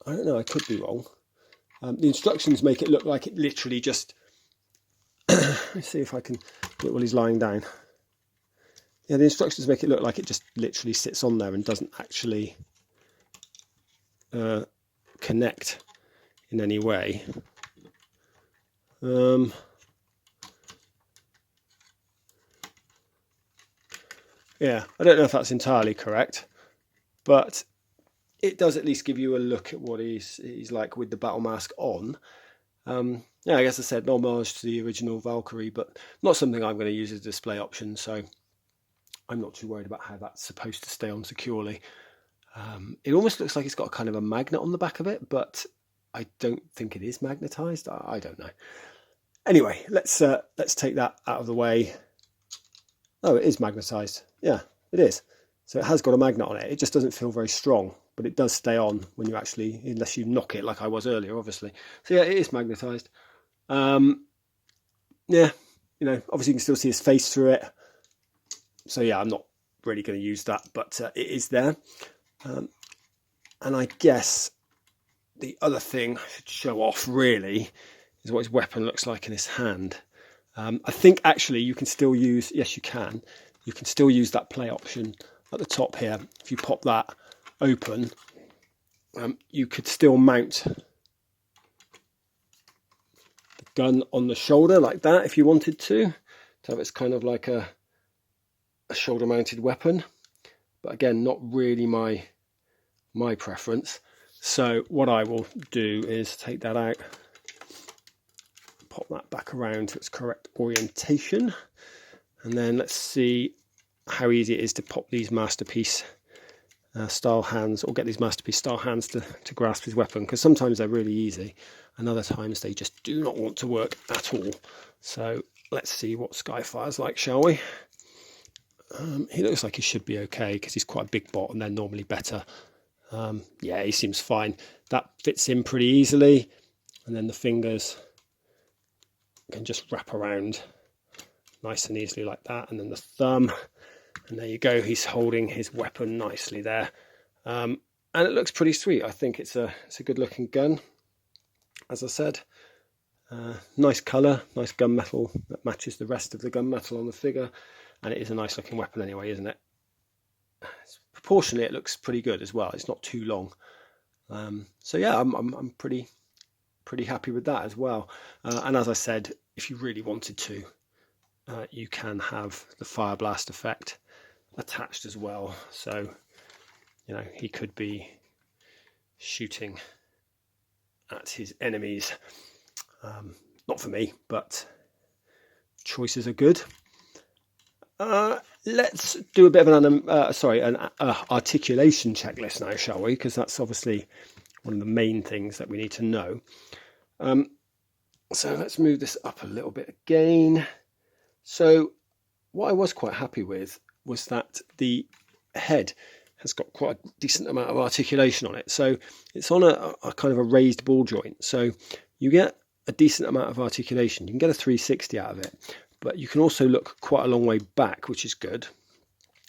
I don't know. I could be wrong. The instructions make it look like it literally just. Let's see if I can do it while he's lying down. Yeah, the instructions make it look like it just literally sits on there and doesn't actually connect in any way. Yeah, I don't know if that's entirely correct, but it does at least give you a look at what he's like with the battle mask on. Yeah, I guess I said homage to the original Valkyrie, but not something I'm going to use as a display option, so I'm not too worried about how that's supposed to stay on securely. It almost looks like it's got a kind of a magnet on the back of it, but I don't think it is magnetized. I don't know. Anyway, let's take that out of the way. Oh, it is magnetized. Yeah, it is. So it has got a magnet on it. It just doesn't feel very strong, but it does stay on when you actually, unless you knock it like I was earlier, obviously. So yeah, it is magnetized. Yeah, obviously you can still see his face through it. So yeah, I'm not really going to use that, but it is there. And I guess the other thing I should show off really is what his weapon looks like in his hand. I think actually you can still use, yes you can still use that play option at the top here. If you pop that open, you could still mount the gun on the shoulder like that if you wanted to have it's kind of like a shoulder mounted weapon, but again not really my preference. So what I will do is take that out, pop that back around to its correct orientation, and then let's see how easy it is to pop these masterpiece style hands, or get these masterpiece style hands to grasp his weapon, because sometimes they're really easy and other times they just do not want to work at all. So let's see what Skyfire's like, shall we? He looks like he should be okay because he's quite a big bot and they're normally better. Yeah, he seems fine. That fits in pretty easily, and then the fingers can just wrap around nice and easily like that, and then the thumb, and there you go, he's holding his weapon nicely there. And it looks pretty sweet. I think it's a good looking gun, as I said. Nice colour, nice gunmetal that matches the rest of the gunmetal on the figure, and it is a nice looking weapon anyway, isn't it? Proportionally it looks pretty good as well. It's not too long. So yeah, I'm pretty happy with that as well. And as I said, if you really wanted to, you can have the fire blast effect attached as well. So he could be shooting at his enemies. Not for me, but choices are good. Let's do a bit of an articulation checklist now, shall we? Because that's obviously one of the main things that we need to know. So let's move this up a little bit again. So what I was quite happy with was that the head has got quite a decent amount of articulation on it. So it's on a kind of a raised ball joint. So you get a decent amount of articulation. You can get a 360 out of it, but you can also look quite a long way back, which is good.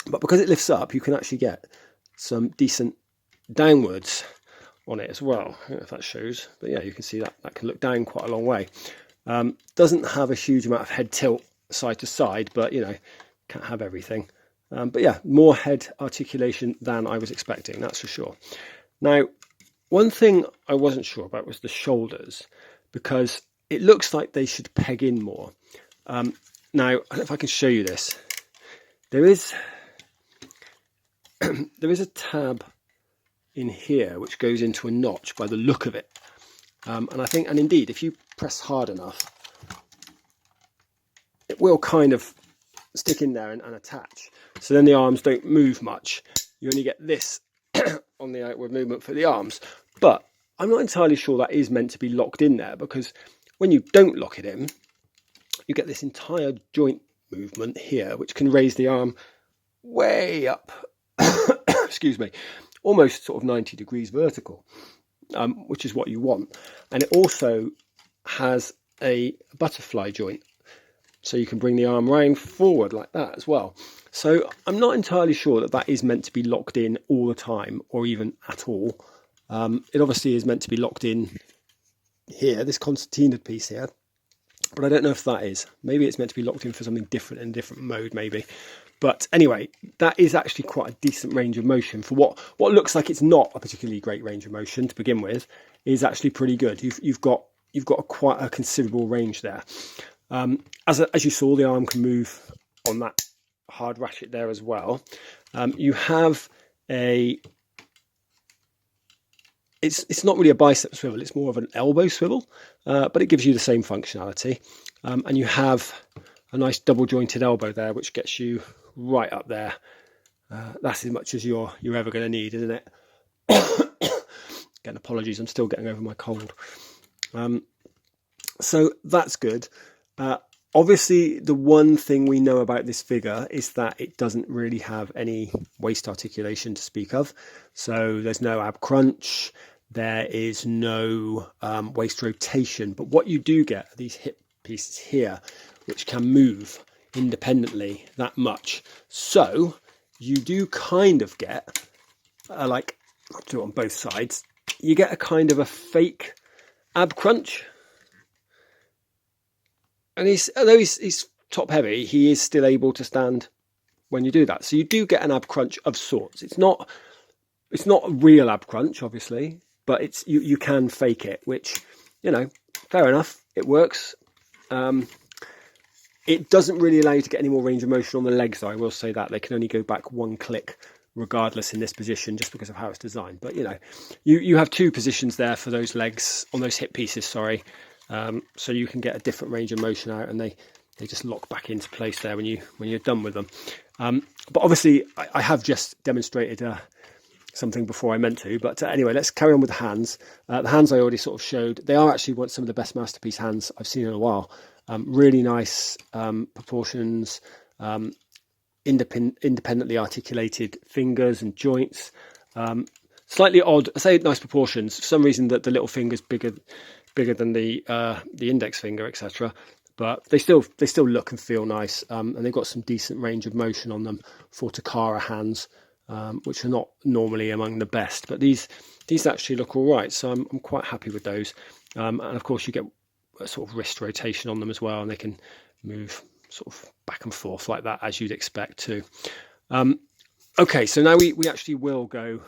But because it lifts up, you can actually get some decent downwards on it as well. I don't know if that shows, but yeah, you can see that can look down quite a long way. Doesn't have a huge amount of head tilt side to side, but can't have everything. But yeah, more head articulation than I was expecting, that's for sure. Now, one thing I wasn't sure about was the shoulders, because it looks like they should peg in more. Now, I don't know if I can show you this. There is a tab in here which goes into a notch by the look of it. And indeed, if you press hard enough, it will kind of stick in there and attach. So then the arms don't move much. You only get this on the outward movement for the arms. But I'm not entirely sure that is meant to be locked in there, because when you don't lock it in, you get this entire joint movement here, which can raise the arm way up, excuse me, almost sort of 90 degrees vertical, which is what you want. And it also has a butterfly joint, so you can bring the arm round forward like that as well. So I'm not entirely sure that that is meant to be locked in all the time, or even at all. It obviously is meant to be locked in here, this concertina piece here, but I don't know if that is. Maybe it's meant to be locked in for something different in a different mode, maybe. But anyway, that is actually quite a decent range of motion for what looks like it's not a particularly great range of motion to begin with. Is actually pretty good. You've got quite a considerable range there. As you saw, the arm can move on that hard ratchet there as well. You have a... It's not really a bicep swivel, it's more of an elbow swivel, but it gives you the same functionality. And you have a nice double jointed elbow there, which gets you right up there. That's as much as you're ever going to need, isn't it? Again, apologies, I'm still getting over my cold. So that's good. Obviously, the one thing we know about this figure is that it doesn't really have any waist articulation to speak of. So there's no ab crunch, there is no waist rotation. But what you do get are these hip pieces here, which can move independently that much. So you do kind of get, like, I'll do it on both sides, you get a kind of a fake ab crunch. And although he's top heavy, he is still able to stand when you do that. So you do get an ab crunch of sorts. It's not a real ab crunch, obviously, but it's you can fake it, which, you know, fair enough. It works. It doesn't really allow you to get any more range of motion on the legs, though. I will say that they can only go back one click, regardless in this position, just because of how it's designed. But you know, you have two positions there for those legs on those hip pieces. Sorry. So you can get a different range of motion out, and they just lock back into place there when you're done with them. But obviously, I have just demonstrated something before I meant to. But anyway, let's carry on with the hands. The hands I already sort of showed. They are actually some of the best Masterpiece hands I've seen in a while. Really nice proportions, independently articulated fingers and joints. Slightly odd. I say nice proportions. For some reason, that the little finger's bigger than the index finger, etc. But they still look and feel nice, and they've got some decent range of motion on them for Takara hands, which are not normally among the best. But these actually look all right, so I'm quite happy with those. And of course, you get a sort of wrist rotation on them as well, and they can move sort of back and forth like that, as you'd expect too. Okay, so now we actually will go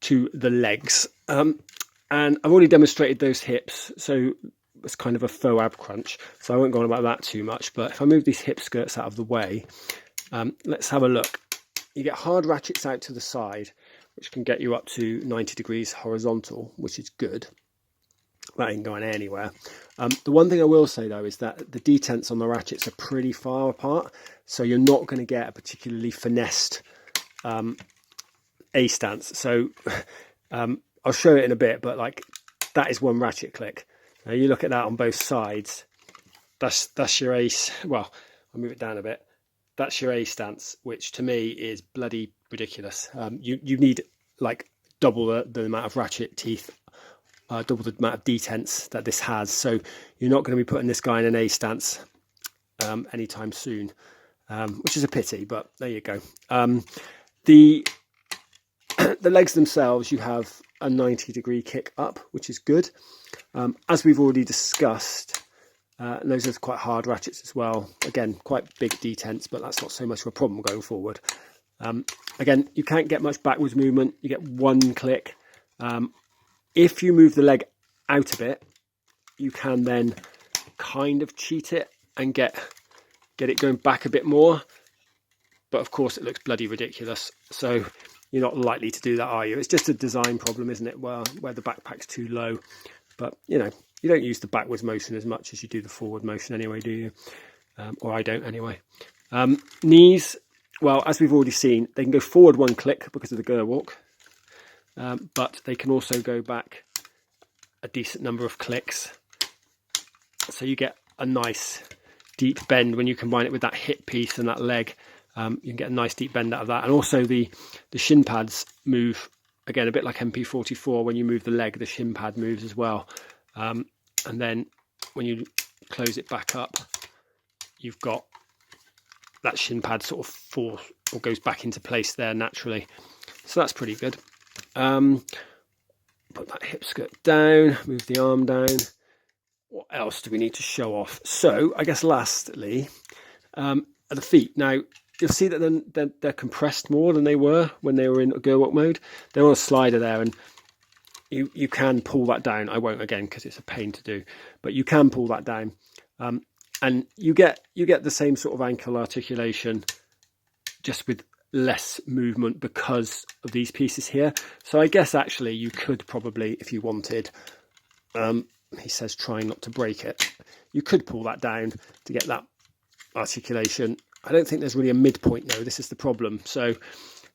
to the legs. And I've already demonstrated those hips, so it's kind of a faux ab crunch, so I won't go on about that too much. But if I move these hip skirts out of the way, let's have a look. You get hard ratchets out to the side, which can get you up to 90 degrees horizontal, which is good. That ain't going anywhere. The one thing I will say, though, is that the detents on the ratchets are pretty far apart, so you're not going to get a particularly finessed A stance. So I'll show it in a bit, but like that is one ratchet click. Now you look at that on both sides. That's your A. Well, I'll move it down a bit. That's your A stance, which to me is bloody ridiculous. You need like double the amount of ratchet teeth, double the amount of detents that this has. So you're not going to be putting this guy in an A stance anytime soon, which is a pity. But there you go. The legs themselves, you have a 90-degree kick up, which is good. As we've already discussed, and those are quite hard ratchets as well. Again, quite big detents, but that's not so much of a problem going forward. Again, you can't get much backwards movement. You get one click. If you move the leg out a bit, you can then kind of cheat it and get it going back a bit more. But of course, it looks bloody ridiculous. So you're not likely to do that, are you? It's just a design problem, isn't it? Where the backpack's too low. But, you know, you don't use the backwards motion as much as you do the forward motion anyway, do you? Or I don't anyway. Knees, well, as we've already seen, they can go forward one click because of the Gerwalk. But they can also go back a decent number of clicks. So you get a nice deep bend when you combine it with that hip piece and that leg. You can get a nice deep bend out of that. And also the shin pads move, again, a bit like MP-44. When you move the leg, the shin pad moves as well. And then when you close it back up, you've got that shin pad sort of falls or goes back into place there naturally. So that's pretty good. Put that hip skirt down, move the arm down. What else do we need to show off? So I guess lastly, at the feet. Now you'll see that they're compressed more than they were when they were in Gerwalk mode. They're on a slider there, and you can pull that down. I won't again because it's a pain to do, but you can pull that down, and you get the same sort of ankle articulation, just with less movement because of these pieces here. So I guess actually you could probably, if you wanted, he says try not to break it, you could pull that down to get that articulation. I don't think there's really a midpoint though. This is the problem. So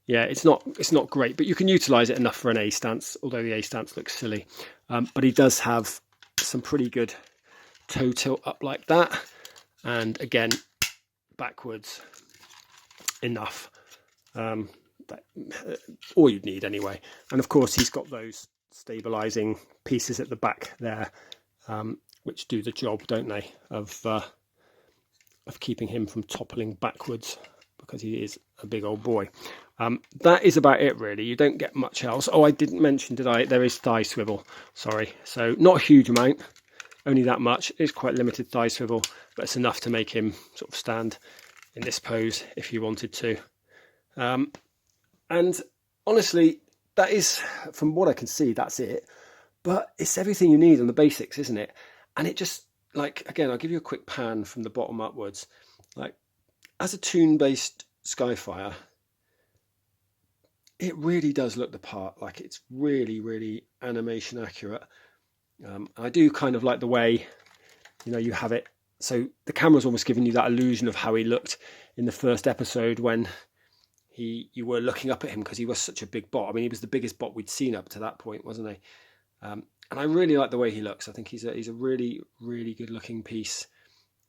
yeah, it's not great, but you can utilize it enough for an A stance, although the A stance looks silly. But he does have some pretty good toe tilt up like that, and again backwards enough. All you'd need anyway. And of course he's got those stabilizing pieces at the back there, which do the job, don't they, of keeping him from toppling backwards, because he is a big old boy. That is about it really. You don't get much else. Oh, I didn't mention, did I? There is thigh swivel, sorry. So not a huge amount, only that much. It is quite limited thigh swivel, but it's enough to make him sort of stand in this pose if you wanted to. And honestly, that is, from what I can see, that's it. But it's everything you need on the basics, isn't it? And it just, like, again, I'll give you a quick pan from the bottom upwards. Like, as a tune-based Skyfire, it really does look the part. Like, it's really, really animation accurate. I do kind of like the way, you know, you have it. So the camera's almost giving you that illusion of how he looked in the first episode when you were looking up at him, because he was such a big bot. I mean, he was the biggest bot we'd seen up to that point, wasn't he? And I really like the way he looks. I think he's a really, really good looking piece.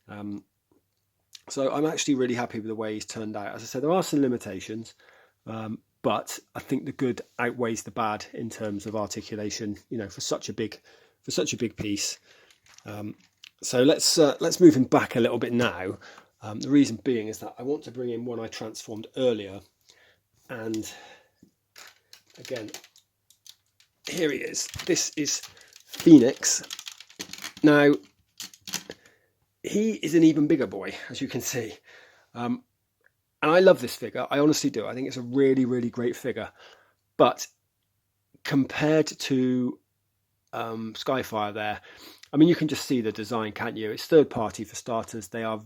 So I'm actually really happy with the way he's turned out. As I said, there are some limitations, but I think the good outweighs the bad in terms of articulation, you know, for such a big piece. So let's move him back a little bit now. The reason being is that I want to bring in one I transformed earlier. And again, here he is. This is Phoenix. Now, he is an even bigger boy, as you can see. And I love this figure. I honestly do. I think it's a really, really great figure. But compared to Skyfire there, I mean, you can just see the design, can't you? It's third party for starters. They are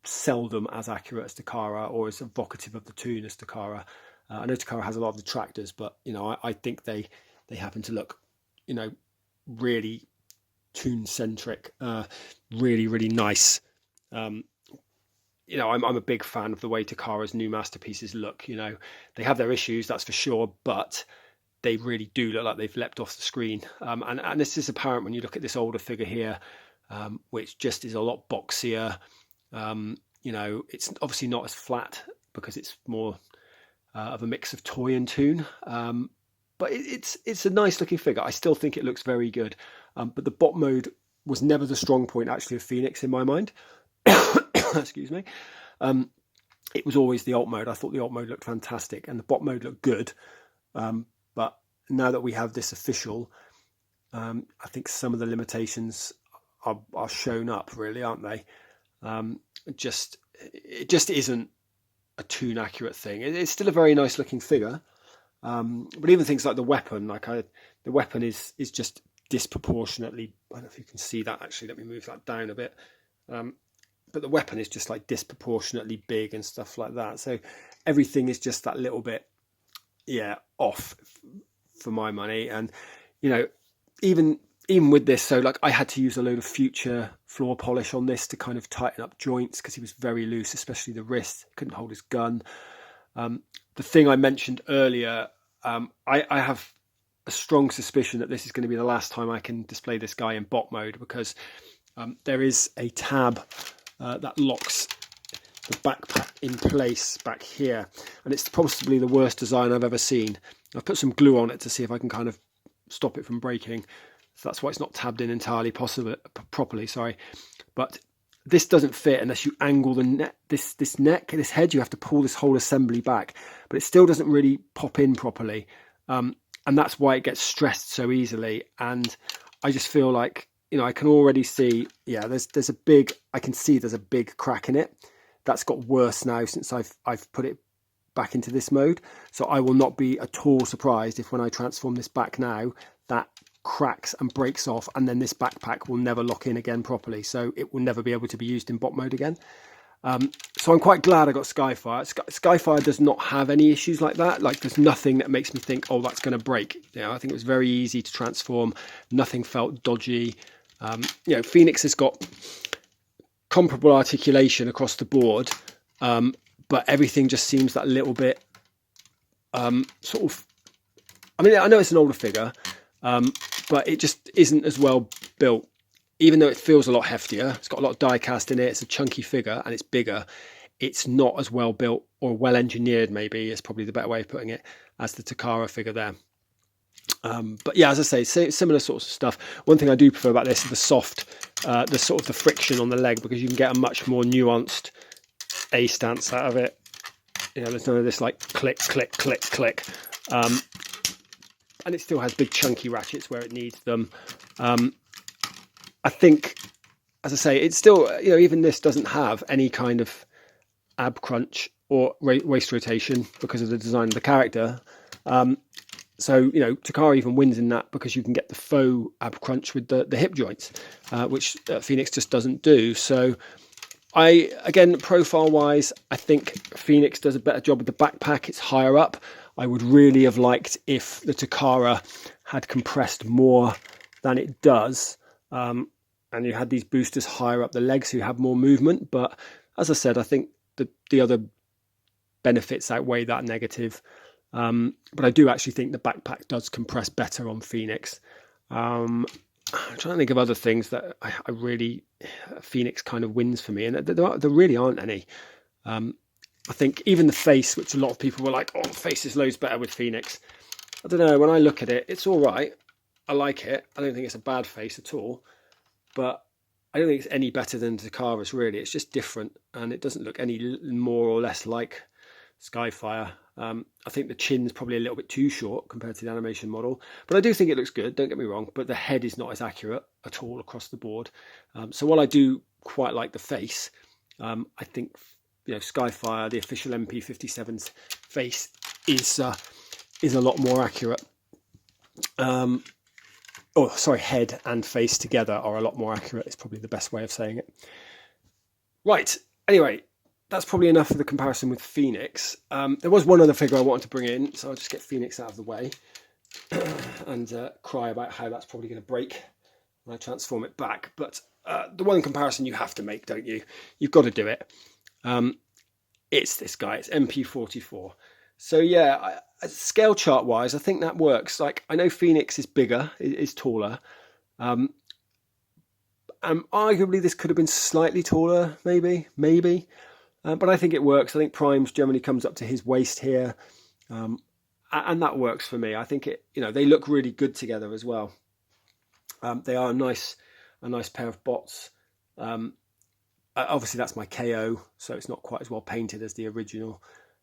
seldom as accurate as Takara, or as evocative of the tune as Takara. I know Takara has a lot of detractors, but, you know, I think they happen to look, you know, really tune-centric, really, really nice. You know, I'm a big fan of the way Takara's new masterpieces look. You know, they have their issues, that's for sure, but they really do look like they've leapt off the screen. And this is apparent when you look at this older figure here, which just is a lot boxier. You know, it's obviously not as flat because it's more of a mix of toy and tune. But it's a nice looking figure. I still think it looks very good. But the bot mode was never the strong point actually of Phoenix in my mind. Excuse me. It was always the alt mode. I thought the alt mode looked fantastic and the bot mode looked good. But now that we have this official, I think some of the limitations are shown up, really, aren't they? It just isn't a tune accurate thing. It's still a very nice looking figure. But even things like the weapon, the weapon is just disproportionately, I don't know if you can see that actually, let me move that down a bit. But the weapon is just like disproportionately big and stuff like that. So everything is just that little bit, off for my money. And, you know, even with this, so like I had to use a load of future floor polish on this to kind of tighten up joints because he was very loose, especially the wrist. He couldn't hold his gun. The thing I mentioned earlier, I have a strong suspicion that this is going to be the last time I can display this guy in bot mode, because there is a tab that locks the backpack in place back here, and it's possibly the worst design I've ever seen. I've put some glue on it to see if I can kind of stop it from breaking, so that's why it's not tabbed in entirely properly, sorry. But this doesn't fit unless you angle the neck, this head. You have to pull this whole assembly back, but it still doesn't really pop in properly, and that's why it gets stressed so easily. And I just feel like, you know, I can already see, yeah, there's a big, I can see there's a big crack in it. That's got worse now since I've put it back into this mode. So I will not be at all surprised if when I transform this back now, that cracks and breaks off, and then this backpack will never lock in again properly. So it will never be able to be used in bot mode again. So I'm quite glad I got Skyfire. Skyfire does not have any issues like that. Like, there's nothing that makes me think, oh, that's going to break. You know, I think it was very easy to transform. Nothing felt dodgy. You know, Phoenix has got comparable articulation across the board, but everything just seems that little bit sort of, I mean, I know it's an older figure, but it just isn't as well built. Even though it feels a lot heftier, it's got a lot of die cast in it, it's a chunky figure and it's bigger, it's not as well built or well engineered, maybe is probably the better way of putting it, as the Takara figure there. But yeah, as I say, similar sorts of stuff. One thing I do prefer about this is the soft, the sort of the friction on the leg, because you can get a much more nuanced A stance out of it. You know, there's none of this like click, click, click, click. And it still has big chunky ratchets where it needs them. I think, as I say, it's still, you know, even this doesn't have any kind of ab crunch or waist rotation because of the design of the character. So, you know, Takara even wins in that because you can get the faux ab crunch with the hip joints, which Phoenix just doesn't do. So again, profile wise, I think Phoenix does a better job with the backpack. It's higher up. I would really have liked if the Takara had compressed more than it does. And you had these boosters higher up the legs, so you have more movement. But as I said, I think the other benefits outweigh that negative. But I do actually think the backpack does compress better on Phoenix. I'm trying to think of other things that I really, Phoenix kind of wins for me, and there really aren't any. I think even the face, which a lot of people were like, oh, the face is loads better with Phoenix. I don't know, when I look at it, it's all right. I like it. I don't think it's a bad face at all. But I don't think it's any better than Takara's, really. It's just different, and it doesn't look any more or less like Skyfire. I think the chin's probably a little bit too short compared to the animation model, but I do think it looks good, don't get me wrong, but the head is not as accurate at all across the board. So while I do quite like the face, I think, you know, Skyfire, the official MP-57's face is a lot more accurate. Oh, sorry, head and face together are a lot more accurate. It's probably the best way of saying it. Right, anyway, that's probably enough for the comparison with Phoenix. There was one other figure I wanted to bring in, so I'll just get Phoenix out of the way and cry about how that's probably going to break when I transform it back. But the one comparison you have to make, don't you? You've got to do it. It's this guy. It's MP-44. So yeah, scale chart wise, I think that works. Like, I know Phoenix is bigger, is taller. Arguably this could have been slightly taller, maybe. But I think it works. I think Prime's generally comes up to his waist here. And that works for me. I think you know, they look really good together as well. They are a nice pair of bots. Obviously that's my KO, so it's not quite as well painted as the original,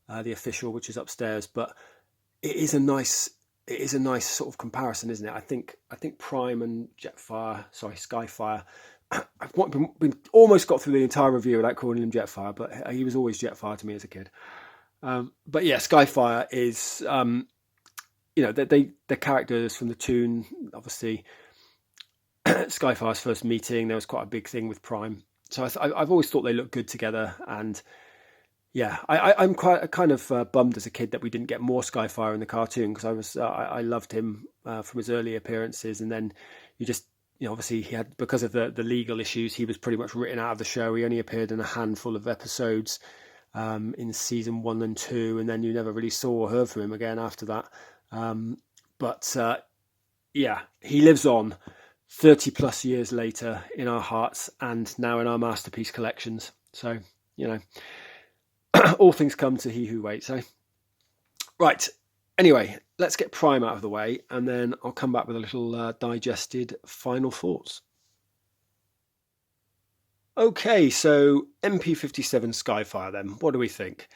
the official, which is upstairs, but it is a nice sort of comparison, isn't it? I think Prime and Skyfire, I've been almost got through the entire review without calling him Jetfire, but he was always Jetfire to me as a kid. But yeah, Skyfire is, you know, the characters from the toon, obviously. Skyfire's first meeting, there was quite a big thing with Prime, so I've always thought they look good together. And yeah, I'm quite kind of bummed as a kid that we didn't get more Skyfire in the cartoon, because I loved him from his early appearances, and then you know, obviously he had, because of the legal issues, he was pretty much written out of the show. He only appeared in a handful of episodes in season 1 and 2, and then you never really saw or heard from him again after that. But yeah, he lives on 30 plus years later in our hearts, and now in our masterpiece collections. So, you know, all things come to he who waits, eh? Right. Anyway, let's get Prime out of the way, and then I'll come back with a little digested final thoughts. Okay, so MP-57 Skyfire then. What do we think?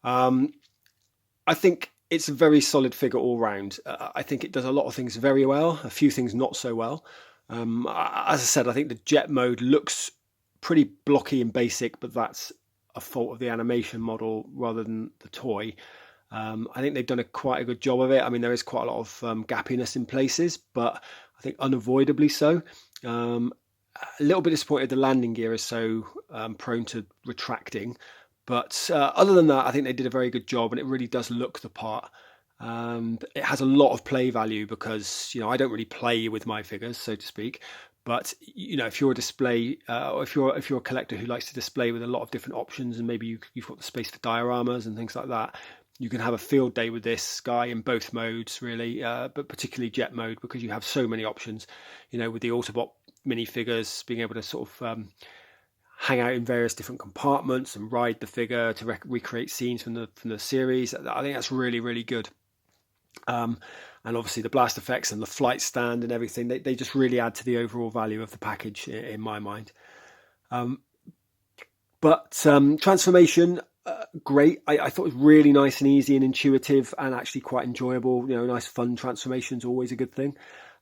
I think it's a very solid figure all round. I think it does a lot of things very well, a few things not so well. As I said, I think the jet mode looks pretty blocky and basic, but that's a fault of the animation model rather than the toy. I think they've done quite a good job of it. I mean, there is quite a lot of gappiness in places, but I think unavoidably so. A little bit disappointed the landing gear is so prone to retracting. But other than that, I think they did a very good job, and it really does look the part. It has a lot of play value because, you know, I don't really play with my figures, so to speak. But, you know, if you're a display, or if you're a collector who likes to display with a lot of different options, and maybe you've got the space for dioramas and things like that, you can have a field day with this guy in both modes, really, but particularly jet mode, because you have so many options. You know, with the Autobot minifigures, being able to sort of hang out in various different compartments and ride the figure to recreate scenes from the series. I think that's really, really good. And obviously the blast effects and the flight stand and everything, they just really add to the overall value of the package in my mind. But transformation, great. I thought it was really nice and easy and intuitive and actually quite enjoyable. You know, nice fun transformation's always a good thing.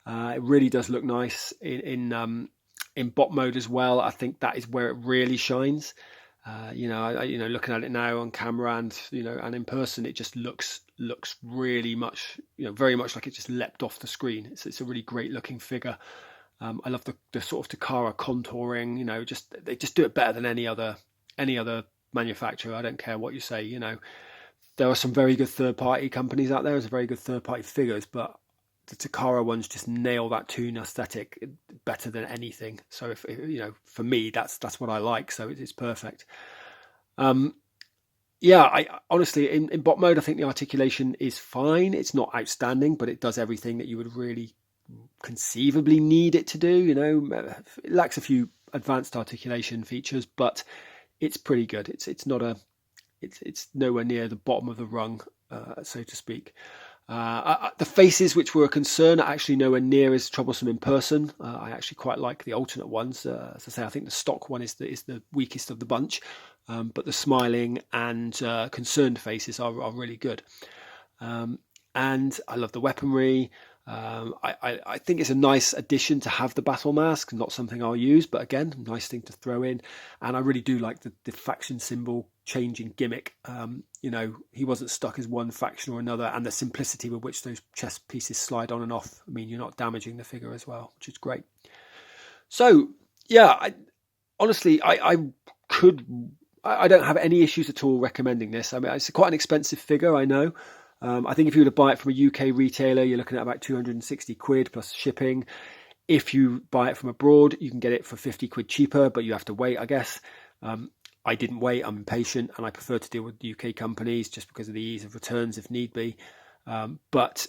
It really does look nice in bot mode as well. I think that is where it really shines. You know, looking at it now on camera and, you know, and in person, it just looks really much, you know, very much like it just leapt off the screen. It's a really great looking figure. I love the sort of Takara contouring. You know, they just do it better than any other manufacturer. I don't care what you say. You know, there are some very good third party companies out there. There's very good third party figures, but the Takara ones just nail that toon aesthetic better than anything. So if you know, for me, that's what I like. So it's perfect. Yeah, I honestly in bot mode, I think the articulation is fine. It's not outstanding, but it does everything that you would really conceivably need it to do. You know, it lacks a few advanced articulation features, but it's pretty good. It's nowhere near the bottom of the rung, so to speak. The faces, which were a concern, are actually nowhere near as troublesome in person. I actually quite like the alternate ones. As I say, I think the stock one is the weakest of the bunch, but the smiling and concerned faces are really good. And I love the weaponry. I think it's a nice addition to have the battle mask, not something I'll use, but again, nice thing to throw in. And I really do like the faction symbol changing gimmick. You know, he wasn't stuck as one faction or another, and the simplicity with which those chest pieces slide on and off. I mean, you're not damaging the figure as well, which is great. So yeah, honestly, I don't have any issues at all recommending this. I mean, it's quite an expensive figure, I know. I think if you were to buy it from a UK retailer, you're looking at about 260 quid plus shipping. If you buy it from abroad, you can get it for 50 quid cheaper, but you have to wait, I guess. I didn't wait. I'm impatient, and I prefer to deal with UK companies just because of the ease of returns if need be. But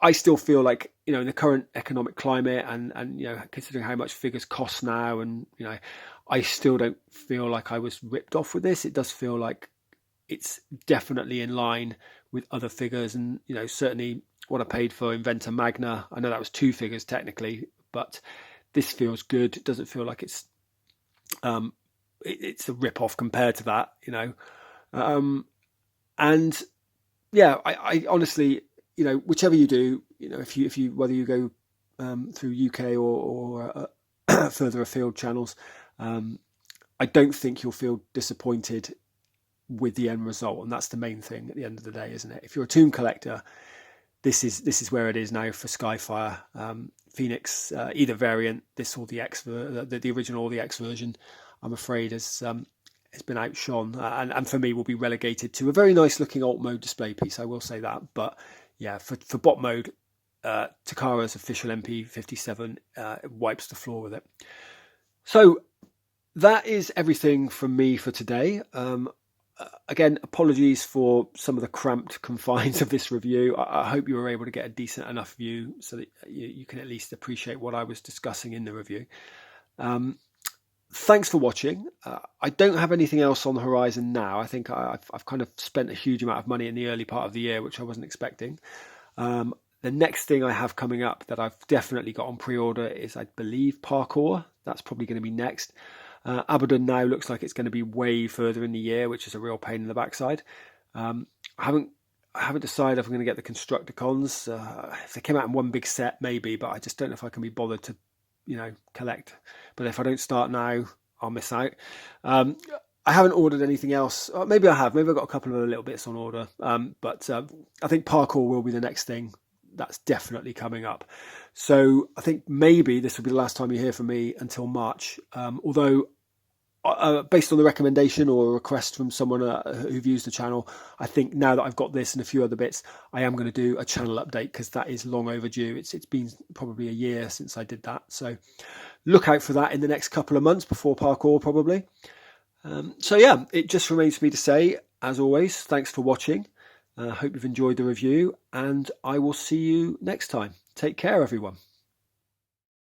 I still feel like, you know, in the current economic climate and you know, considering how much figures cost now, and, you know, I still don't feel like I was ripped off with this. It does feel like it's definitely in line with other figures, and, you know, certainly what I paid for Inventor Magna. I know that was 2 figures technically, but this feels good. It doesn't feel like it's a rip-off compared to that, you know. And yeah, I honestly, you know, whichever you do, you know, if you whether you go through UK or further afield channels, I don't think you'll feel disappointed with the end result, and that's the main thing at the end of the day, isn't it? If you're a toon collector, this is where it is now for Skyfire. Phoenix, either variant, this or the the original or the X version, I'm afraid has been outshone, and for me will be relegated to a very nice looking alt mode display piece. I will say that, but yeah, for bot mode, Takara's official MP-57 wipes the floor with it. So that is everything from me for today. Again, apologies for some of the cramped confines of this review. I hope you were able to get a decent enough view so that you can at least appreciate what I was discussing in the review. thanks for watching. I don't have anything else on the horizon now. I think I've kind of spent a huge amount of money in the early part of the year, which I wasn't expecting. The next thing I have coming up that I've definitely got on pre-order is, I believe, Parkour. That's probably going to be next. Abaddon now looks like it's going to be way further in the year, which is a real pain in the backside. I haven't decided if I'm going to get the Constructicons. If they came out in one big set, maybe, but I just don't know if I can be bothered to, collect. But if I don't start now, I'll miss out. I haven't ordered anything else. Maybe I have. Maybe I've got a couple of other little bits on order. But I think Parkour will be the next thing. That's definitely coming up. So I think maybe this will be the last time you hear from me until March. Although, based on the recommendation or a request from someone who views the channel, I think now that I've got this and a few other bits, I am going to do a channel update, because that is long overdue. It's been probably a year since I did that. So look out for that in the next couple of months before Parkour, probably. So yeah, it just remains for me to say, as always, thanks for watching. Hope you've enjoyed the review, and I will see you next time. Take care, everyone.